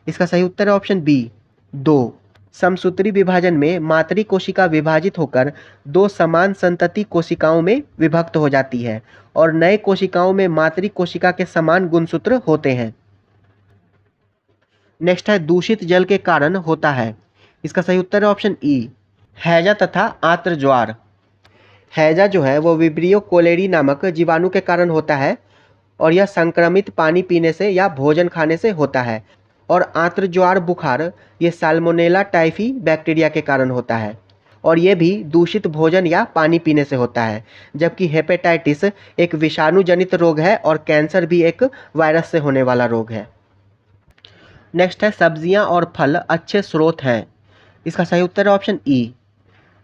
A: इसका सही उत्तर है ऑप्शन बी 2। समसूत्री विभाजन में मातृ कोशिका विभाजित होकर दो समान संतति कोशिकाओं में विभक्त हो जाती है और नए कोशिकाओं में मातृ कोशिका के समान गुणसूत्र होते हैं। नेक्स्ट है, दूषित जल के कारण होता है। इसका सही उत्तर है ऑप्शन ई हैजा तथा आर्द्र ज्वार। हैजा जो है वो विब्रियो कोलेरी नामक जीवाणु के कारण होता है और यह संक्रमित पानी पीने से या भोजन खाने से होता है। और आर्द्र ज्वार बुखार ये साल्मोनेला टाइफी बैक्टीरिया के कारण होता है और ये भी दूषित भोजन या पानी पीने से होता है। जबकि हेपेटाइटिस एक विषाणु जनित रोग है और कैंसर भी एक वायरस से होने वाला रोग है। नेक्स्ट है, सब्जियां और फल अच्छे स्रोत हैं। इसका सही उत्तर है ऑप्शन ई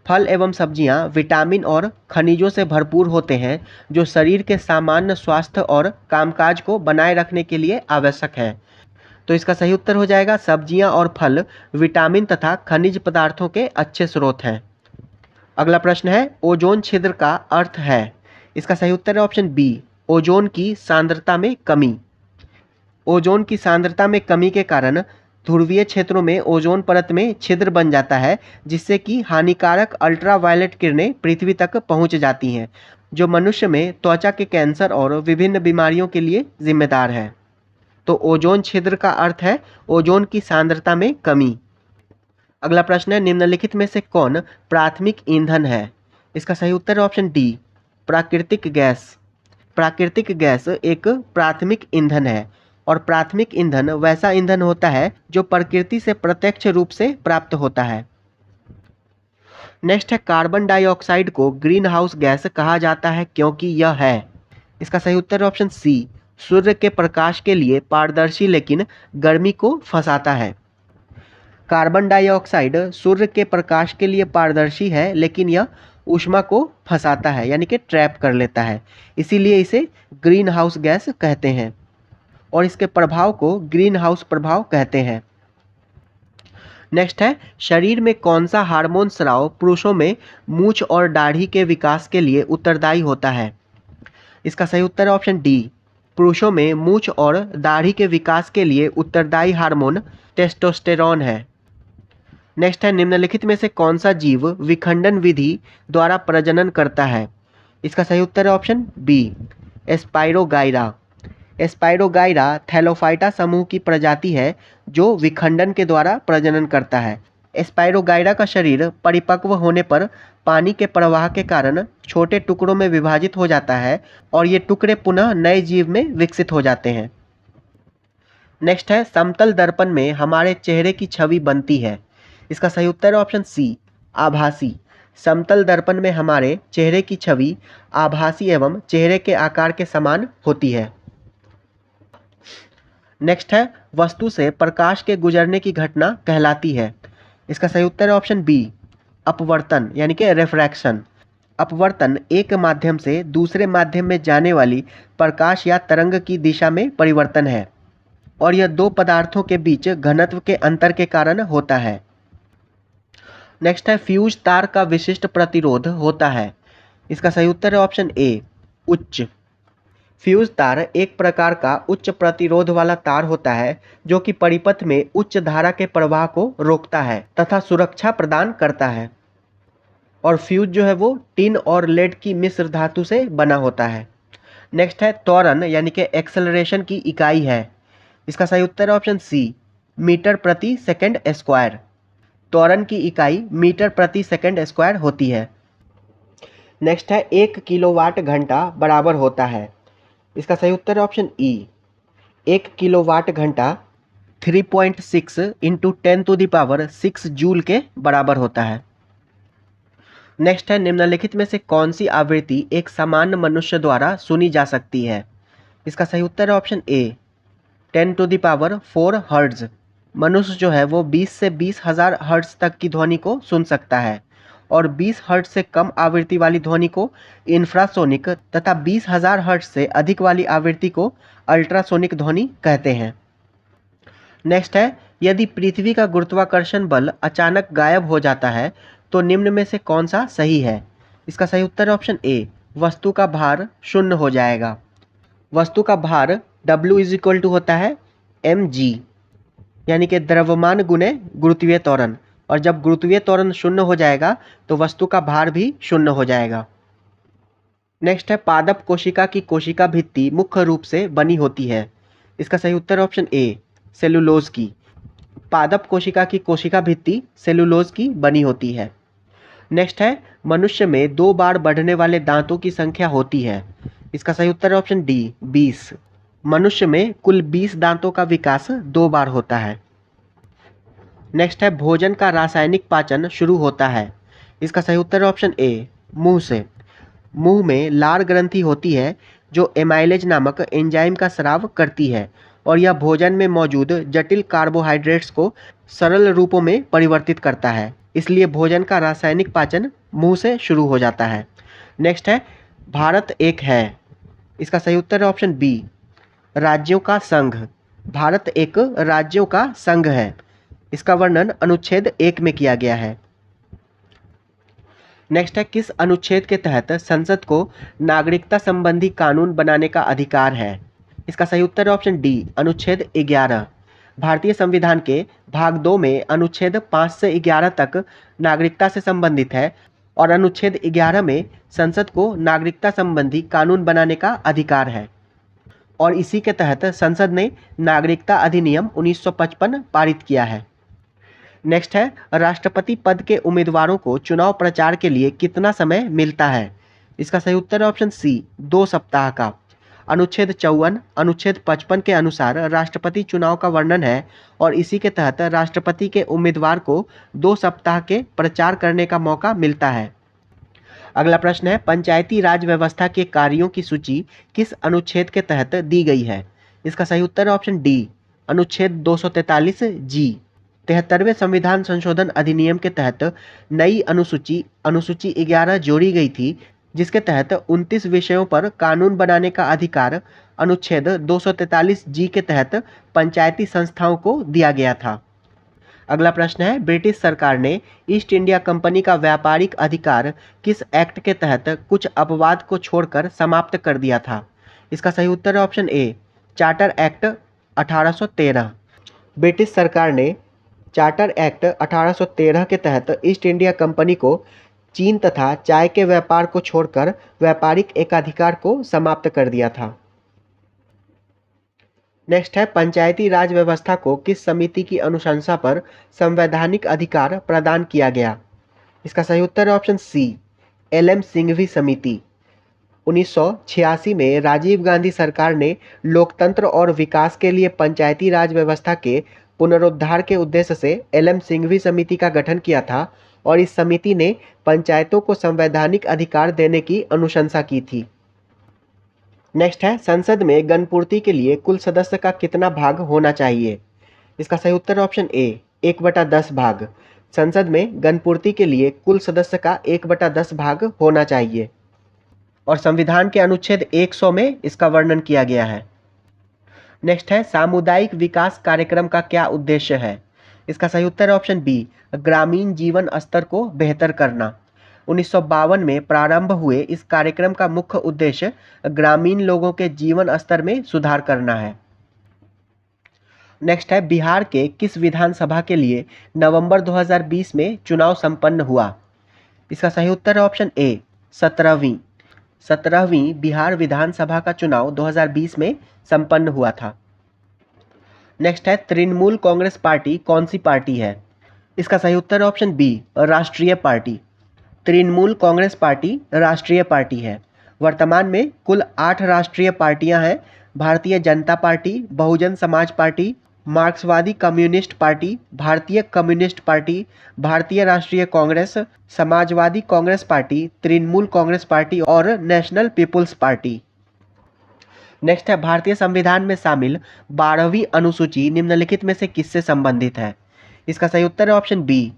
A: फल एवं सब्जियां विटामिन और खनिजों से भरपूर होते हैं जो शरीर के सामान्य स्वास्थ्य और कामकाज को बनाए रखने के लिए आवश्यक है। तो इसका सही उत्तर हो जाएगा सब्जियां और फल विटामिन तथा खनिज पदार्थों के अच्छे स्रोत हैं। अगला प्रश्न है, ओजोन छिद्र का अर्थ है। इसका सही उत्तर है ऑप्शन बी ओजोन की सांद्रता में कमी। ओजोन की सांद्रता में कमी के कारण ध्रुवीय क्षेत्रों में ओजोन परत में छिद्र बन जाता है जिससे कि हानिकारक अल्ट्रावायलेट किरणें पृथ्वी तक पहुंच जाती हैं जो मनुष्य में त्वचा के कैंसर और विभिन्न बीमारियों के लिए जिम्मेदार है। तो ओजोन छिद्र का अर्थ है ओजोन की सांद्रता में कमी। अगला प्रश्न है, निम्नलिखित में से कौन प्राथमिक ईंधन है। इसका सही उत्तर है ऑप्शन डी प्राकृतिक गैस। प्राकृतिक गैस एक प्राथमिक ईंधन है और प्राथमिक ईंधन वैसा ईंधन होता है जो प्रकृति से प्रत्यक्ष रूप से प्राप्त होता है। नेक्स्ट है, कार्बन डाइऑक्साइड को ग्रीन हाउस गैस कहा जाता है क्योंकि यह है। इसका सही उत्तर है ऑप्शन सी सूर्य के प्रकाश के लिए पारदर्शी लेकिन गर्मी को फंसाता है। कार्बन डाइऑक्साइड सूर्य के प्रकाश के लिए पारदर्शी है लेकिन यह ऊष्मा को फंसाता है यानी कि ट्रैप कर लेता है, इसीलिए इसे ग्रीन हाउस गैस कहते हैं और इसके प्रभाव को ग्रीन हाउस प्रभाव कहते हैं। नेक्स्ट है, शरीर में कौन सा हार्मोन स्राव पुरुषों में मूंछ और दाढ़ी के विकास के लिए उत्तरदायी होता है। इसका सही उत्तर है ऑप्शन डी पुरुषों में मूंछ और दाढ़ी के विकास के लिए उत्तरदायी हार्मोन टेस्टोस्टेरॉन है। नेक्स्ट है, निम्नलिखित में से कौन सा जीव विखंडन विधि द्वारा प्रजनन करता है। इसका सही उत्तर है option B spirogyra. Spirogyra thallophyta समूह की प्रजाति है जो विखंडन के द्वारा प्रजनन करता है। स्पाइरोगाइरा का शरीर परिपक्व होने पर पानी के प्रवाह के कारण छोटे टुकड़ों में विभाजित हो जाता है और ये टुकड़े पुनः नए जीव में विकसित हो जाते हैं। नेक्स्ट है, समतल दर्पण में हमारे चेहरे की छवि बनती है। इसका सही उत्तर है ऑप्शन सी आभासी। समतल दर्पण में हमारे चेहरे की छवि आभासी एवं चेहरे के आकार के समान होती है। नेक्स्ट है, वस्तु से प्रकाश के गुजरने की घटना कहलाती है। इसका सही उत्तर है ऑप्शन बी अपवर्तन यानी कि रिफ्रैक्शन। अपवर्तन एक माध्यम से दूसरे माध्यम में जाने वाली प्रकाश या तरंग की दिशा में परिवर्तन है और यह दो पदार्थों के बीच घनत्व के अंतर के कारण होता है। नेक्स्ट है, फ्यूज तार का विशिष्ट प्रतिरोध होता है। इसका सही उत्तर है ऑप्शन ए उच्च। फ्यूज तार एक प्रकार का उच्च प्रतिरोध वाला तार होता है जो कि परिपथ में उच्च धारा के प्रवाह को रोकता है तथा सुरक्षा प्रदान करता है। और फ्यूज जो है वो टिन और लेड की मिश्र धातु से बना होता है। नेक्स्ट है, त्वरण यानी कि एक्सेलरेशन की इकाई है। इसका सही उत्तर है ऑप्शन सी मीटर प्रति सेकंड स्क्वायर। त्वरण की इकाई मीटर प्रति सेकंड स्क्वायर होती है। नेक्स्ट है, 1 किलोवाट घंटा बराबर होता है। इसका सही उत्तर है ऑप्शन ई 1 किलोवाट घंटा 3.6 इंटू 10⁶ जूल के बराबर होता है। नेक्स्ट है, निम्नलिखित में से कौन सी आवृत्ति एक सामान्य मनुष्य द्वारा सुनी जा सकती है। इसका सही उत्तर है ऑप्शन ए 10⁴ हर्ट्ज। मनुष्य जो है वो 20 से 20,000 हर्ट्ज तक की ध्वनि को सुन सकता है और 20 हर्ट्ज से कम आवृत्ति वाली ध्वनि को इंफ्रासोनिक तथा 20,000 हर्ट्ज से अधिक वाली आवृत्ति को अल्ट्रासोनिक ध्वनि कहते हैं। नेक्स्ट है, यदि पृथ्वी का गुरुत्वाकर्षण बल अचानक गायब हो जाता है तो निम्न में से कौन सा सही है? इसका सही उत्तर है ऑप्शन ए, वस्तु का भार शून्य हो जाएगा। वस्तु का भार W इज इक्वल टू होता है mg, यानी कि द्रव्यमान गुणे गुरुत्वीय त्वरण, और जब गुरुत्वीय त्वरण शून्य हो जाएगा तो वस्तु का भार भी शून्य हो जाएगा। नेक्स्ट है, पादप कोशिका की कोशिका भित्ति मुख्य रूप से बनी होती है। इसका सही उत्तर ऑप्शन ए, सेलुलोज की। पादप कोशिका की कोशिका भित्ति सेलुलोज की बनी होती है। नेक्स्ट है, मनुष्य में 2 बार बढ़ने वाले दांतों की संख्या होती है। इसका सही उत्तर है ऑप्शन डी, 20। मनुष्य में कुल 20 दांतों का विकास 2 बार होता है। नेक्स्ट है, भोजन का रासायनिक पाचन शुरू होता है। इसका सही उत्तर है ऑप्शन ए, मुंह से। मुंह में लार ग्रंथि होती है जो एमाइलेज नामक एंजाइम का स्राव करती है, और यह भोजन में मौजूद जटिल कार्बोहाइड्रेट्स को सरल रूपों में परिवर्तित करता है। इसलिए भोजन का रासायनिक पाचन मुंह से शुरू हो जाता है। नेक्स्ट है, भारत एक है। इसका सही उत्तर है ऑप्शन बी, राज्यों का संघ। भारत एक राज्यों का संघ है। इसका वर्णन अनुच्छेद 1 में किया गया है। नेक्स्ट है, किस अनुच्छेद के तहत संसद को नागरिकता संबंधी कानून बनाने का अधिकार है? इसका सही उत्तर है ऑप्शन डी, अनुच्छेद 11। भारतीय संविधान के भाग 2 में अनुच्छेद 5 से 11 तक नागरिकता से संबंधित है, और अनुच्छेद 11 में संसद को नागरिकता संबंधी कानून बनाने का अधिकार है, और इसी के तहत संसद ने नागरिकता अधिनियम 1955 पारित किया है। नेक्स्ट है, राष्ट्रपति पद के उम्मीदवारों को चुनाव प्रचार के लिए कितना समय मिलता है? इसका सही उत्तर है ऑप्शन सी, 2 सप्ताह का। अनुच्छेद 54, अनुच्छेद 55 के अनुसार राष्ट्रपति चुनाव का वर्णन है, और इसी के तहत राष्ट्रपति के उम्मीदवार को 2 सप्ताह के प्रचार करने का मौका मिलता है। अगला प्रश्न है, पंचायती राज व्यवस्था के कार्यों की सूची किस अनुच्छेद के तहत दी गई है? इसका सही उत्तर है ऑप्शन डी, अनुच्छेद 243 जी। 73वें संविधान संशोधन अधिनियम के तहत नई अनुसूची 11 जोड़ी गई थी, जिसके तहत 29 विषयों पर कानून बनाने का अधिकार अनुच्छेद 243 जी के तहत पंचायती संस्थाओं को दिया गया था। अगला प्रश्न है, ब्रिटिश सरकार ने ईस्ट इंडिया कंपनी का व्यापारिक अधिकार किस एक्ट के तहत कुछ अपवाद को छोड़कर समाप्त कर दिया था? इसका सही उत्तर है option A, charter act 1813। British सरकार ने चार्टर एक्ट 1813 के तहत ईस्ट इंडिया कंपनी को चीन तथा चाय के व्यापार को छोड़कर व्यापारिक एकाधिकार को समाप्त कर दिया था। नेक्स्ट है, पंचायती राज व्यवस्था को किस समिति की अनुशंसा पर संवैधानिक अधिकार प्रदान किया गया? इसका सही उत्तर है ऑप्शन सी, LM सिंघवी समिति। 1986 में राजीव गांधी सरकार ने लोकतंत्र और विकास के लिए पंचायती राज व्यवस्था के पुनरुद्धार के उद्देश्य से LM सिंघवी समिति का गठन किया था, और इस समिति ने पंचायतों को संवैधानिक अधिकार देने की अनुशंसा की थी। नेक्स्ट है, संसद में गणपूर्ति के लिए कुल सदस्य का कितना भाग होना चाहिए? इसका सही उत्तर ऑप्शन ए, 1/10 भाग। संसद में गणपूर्ति के लिए कुल सदस्य का 1/10 भाग होना चाहिए, और संविधान के अनुच्छेद 100 में इसका वर्णन किया गया है। नेक्स्ट है, सामुदायिक विकास कार्यक्रम का क्या उद्देश्य है? इसका सही उत्तर है ऑप्शन बी, ग्रामीण जीवन स्तर को बेहतर करना। 1952 में प्रारंभ हुए इस कार्यक्रम का मुख्य उद्देश्य ग्रामीण लोगों के जीवन स्तर में सुधार करना है। नेक्स्ट है, बिहार के किस विधानसभा के लिए नवंबर 2020 में चुनाव संपन्न हुआ? इसका सही उत्तर है ऑप्शन ए, 17वीं बिहार विधानसभा का चुनाव 2020 में संपन्न हुआ था। नेक्स्ट है, तृणमूल कांग्रेस पार्टी कौन सी पार्टी है? इसका सही उत्तर है ऑप्शन बी, राष्ट्रीय पार्टी। तृणमूल कांग्रेस पार्टी राष्ट्रीय पार्टी है। वर्तमान में कुल 8 राष्ट्रीय पार्टियां हैं: भारतीय जनता पार्टी, बहुजन समाज पार्टी, मार्क्सवादी कम्युनिस्ट पार्टी, भारतीय कम्युनिस्ट पार्टी, भारतीय राष्ट्रीय कांग्रेस, समाजवादी कांग्रेस पार्टी, तृणमूल कांग्रेस पार्टी और नेशनल पीपुल्स पार्टी। नेक्स्ट है, भारतीय संविधान में शामिल 12वीं अनुसूची निम्नलिखित में से किससे संबंधित है? इसका सही उत्तर है ऑप्शन बी,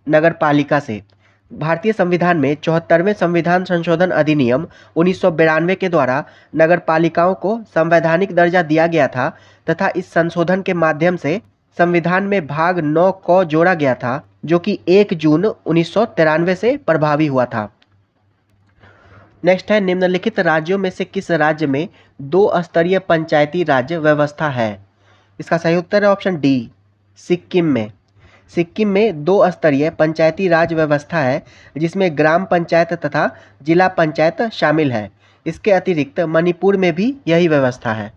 A: नगरपालिका से। भारतीय संविधान में 74वें संविधान संशोधन अधिनियम 1992 के द्वारा नगरपालिकाओं को संवैधानिक दर्जा दिया गया था, तथा इस संशोधन के माध्यम से संविधान में भाग 9 को जोड़ा गया था, जो कि 1 जून 1993 से प्रभावी हुआ था। नेक्स्ट है, निम्नलिखित राज्यों में से किस राज्य में 2 स्तरीय पंचायती राज व्यवस्था है? इसका सही उत्तर है ऑप्शन डी, सिक्किम में। सिक्किम में 2 स्तरीय पंचायती राज व्यवस्था है, जिसमें ग्राम पंचायत तथा जिला पंचायत शामिल है। इसके अतिरिक्त मणिपुर में भी यही व्यवस्था है।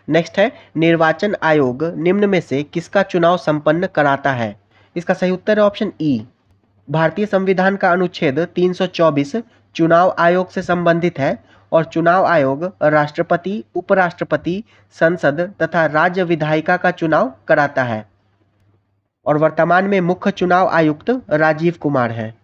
A: नेक्स्ट है, निर्वाचन आयोग निम्न में से किसका चुनाव संपन्न कराता है? इसका सही उत्तर है ऑप्शन ई, भारतीय संविधान का अनुच्छेद 324 चुनाव आयोग से संबंधित है और चुनाव आयोग राष्ट्रपति, उपराष्ट्रपति, संसद तथा राज्य विधायिका का चुनाव कराता है और वर्तमान में मुख्य चुनाव आयुक्त राजीव कुमार हैं।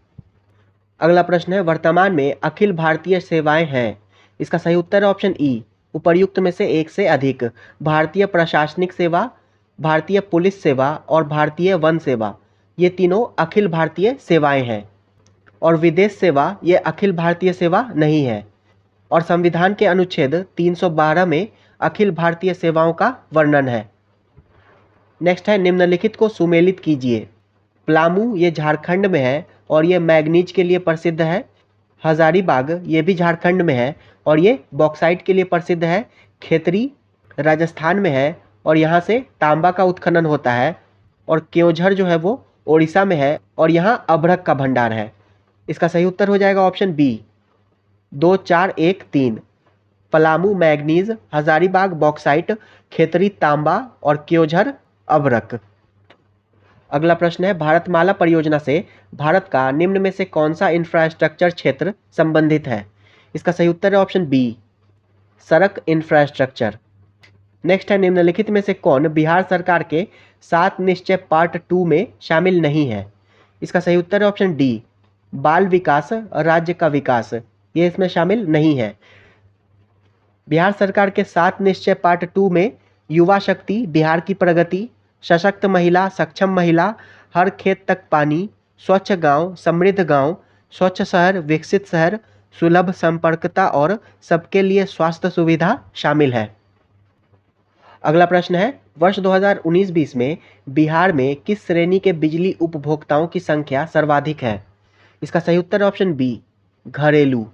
A: अगला प्रश्न है, वर्तमान में अखिल भारतीय सेवाएं हैं। इसका सही उत्तर है ऑप्शन ई, उपर्युक्त में से एक से अधिक। भारतीय प्रशासनिक सेवा, भारतीय पुलिस सेवा और भारतीय वन सेवा, ये तीनों अखिल भारतीय सेवाएं हैं और विदेश सेवा ये अखिल भारतीय सेवा नहीं है और संविधान के अनुच्छेद 312 में अखिल भारतीय सेवाओं का वर्णन है। नेक्स्ट है, निम्नलिखित को सुमेलित कीजिए। पलामू ये झारखंड में है और ये मैग्नीज के लिए प्रसिद्ध है। हजारीबाग ये भी झारखंड में है और ये बॉक्साइट के लिए प्रसिद्ध है। खेतरी राजस्थान में है और यहाँ से तांबा का उत्खनन होता है। और क्योंझर जो है वो ओडिशा में है और यहाँ अभ्रक का भंडार है। इसका सही उत्तर हो जाएगा option B, 2, 4, 1, 3। Palamu manganese, Hazaribagh bauxite, Khetri तांबा और क्योंझर अभ्रक। अगला प्रश्न है, भारतमाला परियोजना से भारत का निम्न में से कौन सा इंफ्रास्ट्रक्चर क्षेत्र संबंधित है? इसका सही उत्तर है ऑप्शन बी, सड़क इंफ्रास्ट्रक्चर। नेक्स्ट है, निम्नलिखित में से कौन बिहार सरकार के 7 निश्चय पार्ट 2 में शामिल नहीं है? इसका सही उत्तर है ऑप्शन डी, बाल विकास, राज्य का विकास, ये इसमें शामिल नहीं है। बिहार सरकार के 7 निश्चय पार्ट 2 में युवा शक्ति, बिहार की प्रगति, सशक्त महिला, सक्षम महिला, हर खेत तक पानी, स्वच्छ गांव, समृद्ध गांव, स्वच्छ शहर, विकसित शहर, सुलभ संपर्कता और सबके लिए स्वास्थ्य सुविधा शामिल है। अगला प्रश्न है, वर्ष 2019-20 में बिहार में किस श्रेणी के बिजली उपभोक्ताओं की संख्या सर्वाधिक है? इसका सही उत्तर ऑप्शन बी, घरेलू।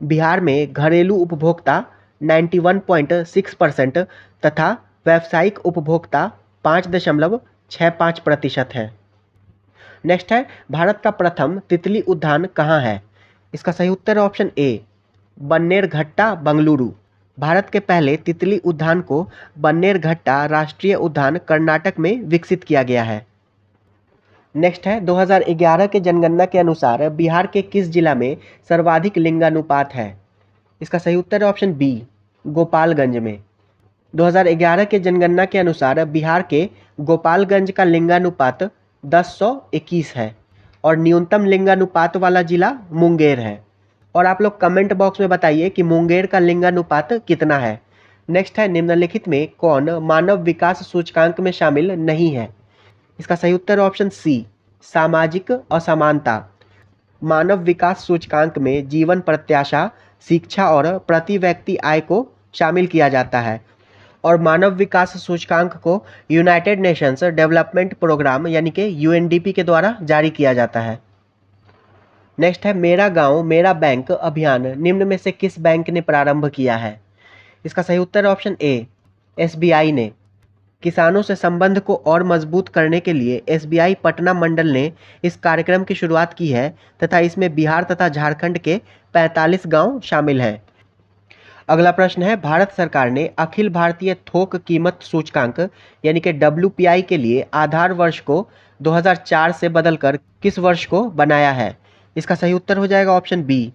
A: बिहार में घरेलू उपभोक्ता 91.6% तथा व्यावसायिक उपभोक्ता 5.65% है। नेक्स्ट है, भारत का प्रथम तितली उद्यान कहाँ है? इसका सही उत्तर है ऑप्शन ए, बन्नेरघट्टा, बेंगलुरु। भारत के पहले तितली उद्यान को बन्नेरघट्टा राष्ट्रीय उद्यान कर्नाटक में विकसित किया गया है। नेक्स्ट है, 2011 के जनगणना के अनुसार बिहार के किस जिला में सर्वाधिक लिंगानुपात है? इसका सही उत्तर है ऑप्शन बी, गोपालगंज में। 2011 के जनगणना के अनुसार बिहार के गोपालगंज का लिंगानुपात 1021 है और न्यूनतम लिंगानुपात वाला जिला मुंगेर है। और आप लोग कमेंट बॉक्स में बताइए कि मुंगेर का लिंगानुपात कितना है। नेक्स्ट है, निम्नलिखित में कौन मानव विकास सूचकांक में शामिल नहीं है? इसका सही उत्तर ऑप्शन सी, सामाजिक असमानता। मानव विकास सूचकांक में जीवन प्रत्याशा, शिक्षा और प्रति व्यक्ति आय को शामिल किया जाता है और मानव विकास सूचकांक को यूनाइटेड नेशंस डेवलपमेंट प्रोग्राम यानी कि यूएनडीपी के द्वारा जारी किया जाता है। नेक्स्ट है, मेरा गांव मेरा बैंक अभियान निम्न में से किस बैंक ने प्रारंभ किया है? इसका सही उत्तर ऑप्शन ए, एसबीआई ने। किसानों से संबंध को और मजबूत करने के लिए एसबीआई पटना मंडल ने इस कार्यक्रम की शुरुआत की है तथा इसमें बिहार तथा झारखंड के 45 गांव शामिल हैं। अगला प्रश्न है, भारत सरकार ने अखिल भारतीय थोक कीमत सूचकांक यानी कि WPI के लिए आधार वर्ष को 2004 से बदलकर किस वर्ष को बनाया है? इसका सही उत्तर हो जाएगा ऑप्शन बी,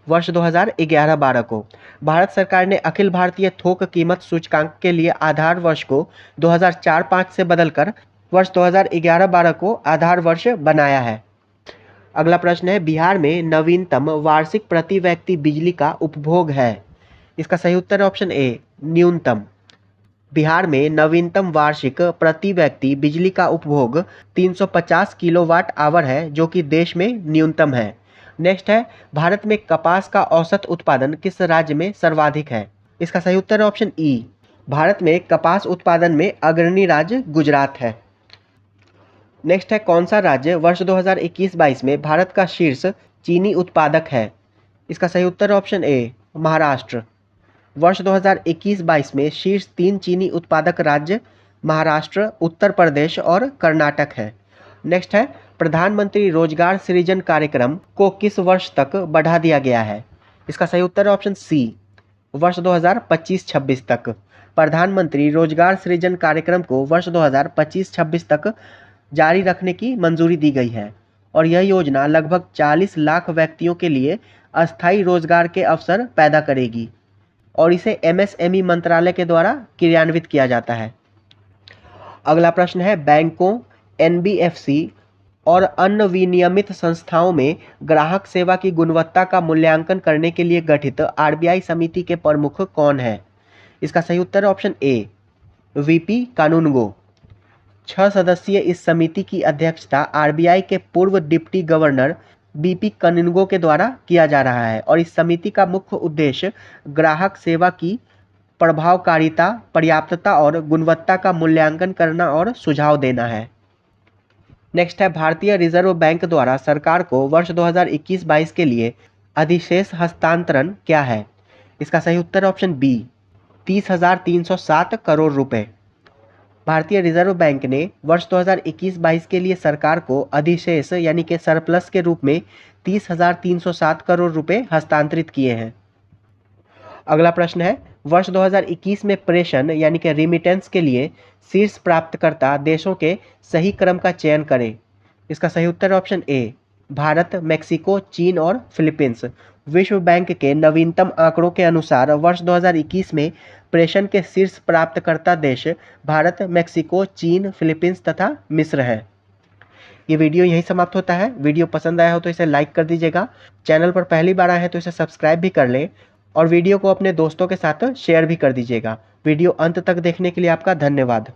A: वर्ष 2011-12 को। भारत सरकार ने अखिल भारतीय थोक कीमत सूचकांक के लिए आधार वर्ष को 2004-05 से बदलकर वर्ष 2011-12 को आधार वर्ष बनाया है। अगला प्रश्न है, बिहार में नवीनतम वार्षिक प्रति व्यक्ति बिजली का उपभोग है? इसका सही उत्तर ऑप्शन ए, न्यूनतम। बिहार में नवीनतम वार्षिक प्रति व्यक्ति बिजली का उपभोग 350 किलोवाट आवर है, जो कि देश में न्यूनतम है। नेक्स्ट है, भारत में कपास का औसत उत्पादन किस राज्य में सर्वाधिक है? इसका सही उत्तर है ऑप्शन ई, भारत में कपास उत्पादन में अग्रणी राज्य गुजरात है। नेक्स्ट है, कौन सा राज्य वर्ष 2021-22 में भारत का शीर्ष चीनी उत्पादक है? इसका सही उत्तर ऑप्शन ए महाराष्ट्र। वर्ष 2021-22 में शीर्ष 3 चीनी उत्पादक राज्य महाराष्ट्र, उत्तर प्रदेश और कर्नाटक है। नेक्स्ट है, प्रधानमंत्री रोजगार सृजन कार्यक्रम को किस वर्ष तक बढ़ा दिया गया है? इसका सही उत्तर ऑप्शन सी वर्ष 2025-26 तक। प्रधानमंत्री रोजगार सृजन कार्यक्रम को वर्ष 2025-26 तक जारी रखने की मंजूरी दी गई है और यह योजना लगभग 40 लाख व्यक्तियों के लिए अस्थायी रोजगार के अवसर पैदा करेगी और इसे एमएसएमई मंत्रालय के द्वारा क्रियान्वित किया जाता है। अगला प्रश्न है, बैंकों, एनबीएफसी और अन्य विनियमित संस्थाओं में ग्राहक सेवा की गुणवत्ता का मूल्यांकन करने के लिए गठित आरबीआई समिति के प्रमुख कौन है? इसका सही उत्तर ऑप्शन ए वीपी कानूनगो। 6 सदस्यीय इस समिति की अध्यक्षता आरबीआई के पूर्व डिप्टी गवर्नर बीपी कानूनगो के द्वारा किया जा रहा है और इस समिति का मुख्य उद्देश्य ग्राहक सेवा की प्रभावकारिता, पर्याप्तता और गुणवत्ता का मूल्यांकन करना और सुझाव देना है। नेक्स्ट है, भारतीय रिजर्व बैंक द्वारा सरकार को वर्ष 2021-22 के लिए अधिशेष हस्तांतरण क्या है? इसका सही उत्तर ऑप्शन बी 30,307 करोड़ रुपए। भारतीय रिजर्व बैंक ने वर्ष 2021-22 के लिए सरकार को अधिशेष यानी कि सरप्लस के रूप में 30,307 करोड़ रुपए हस्तांतरित किए हैं। अगला प्रश्न है, वर्ष 2021 में प्रेषण यानी कि रिमिटेंस के लिए शीर्ष प्राप्तकर्ता देशों के सही क्रम का चयन करें। इसका सही उत्तर ऑप्शन ए भारत, मेक्सिको, चीन और फिलीपींस। विश्व बैंक के नवीनतम आंकड़ों के अनुसार वर्ष 2021 में प्रेषण के शीर्ष प्राप्तकर्ता देश भारत, मेक्सिको, चीन, फिलीपींस तथा मिस्र है। ये वीडियो यहीं समाप्त होता है। वीडियो पसंद आया हो तो इसे लाइक कर दीजिएगा। चैनल पर पहली बार आए हैं तो इसे सब्सक्राइब भी कर लें और वीडियो को अपने दोस्तों के साथ शेयर भी कर दीजिएगा। वीडियो अंत तक देखने के लिए आपका धन्यवाद।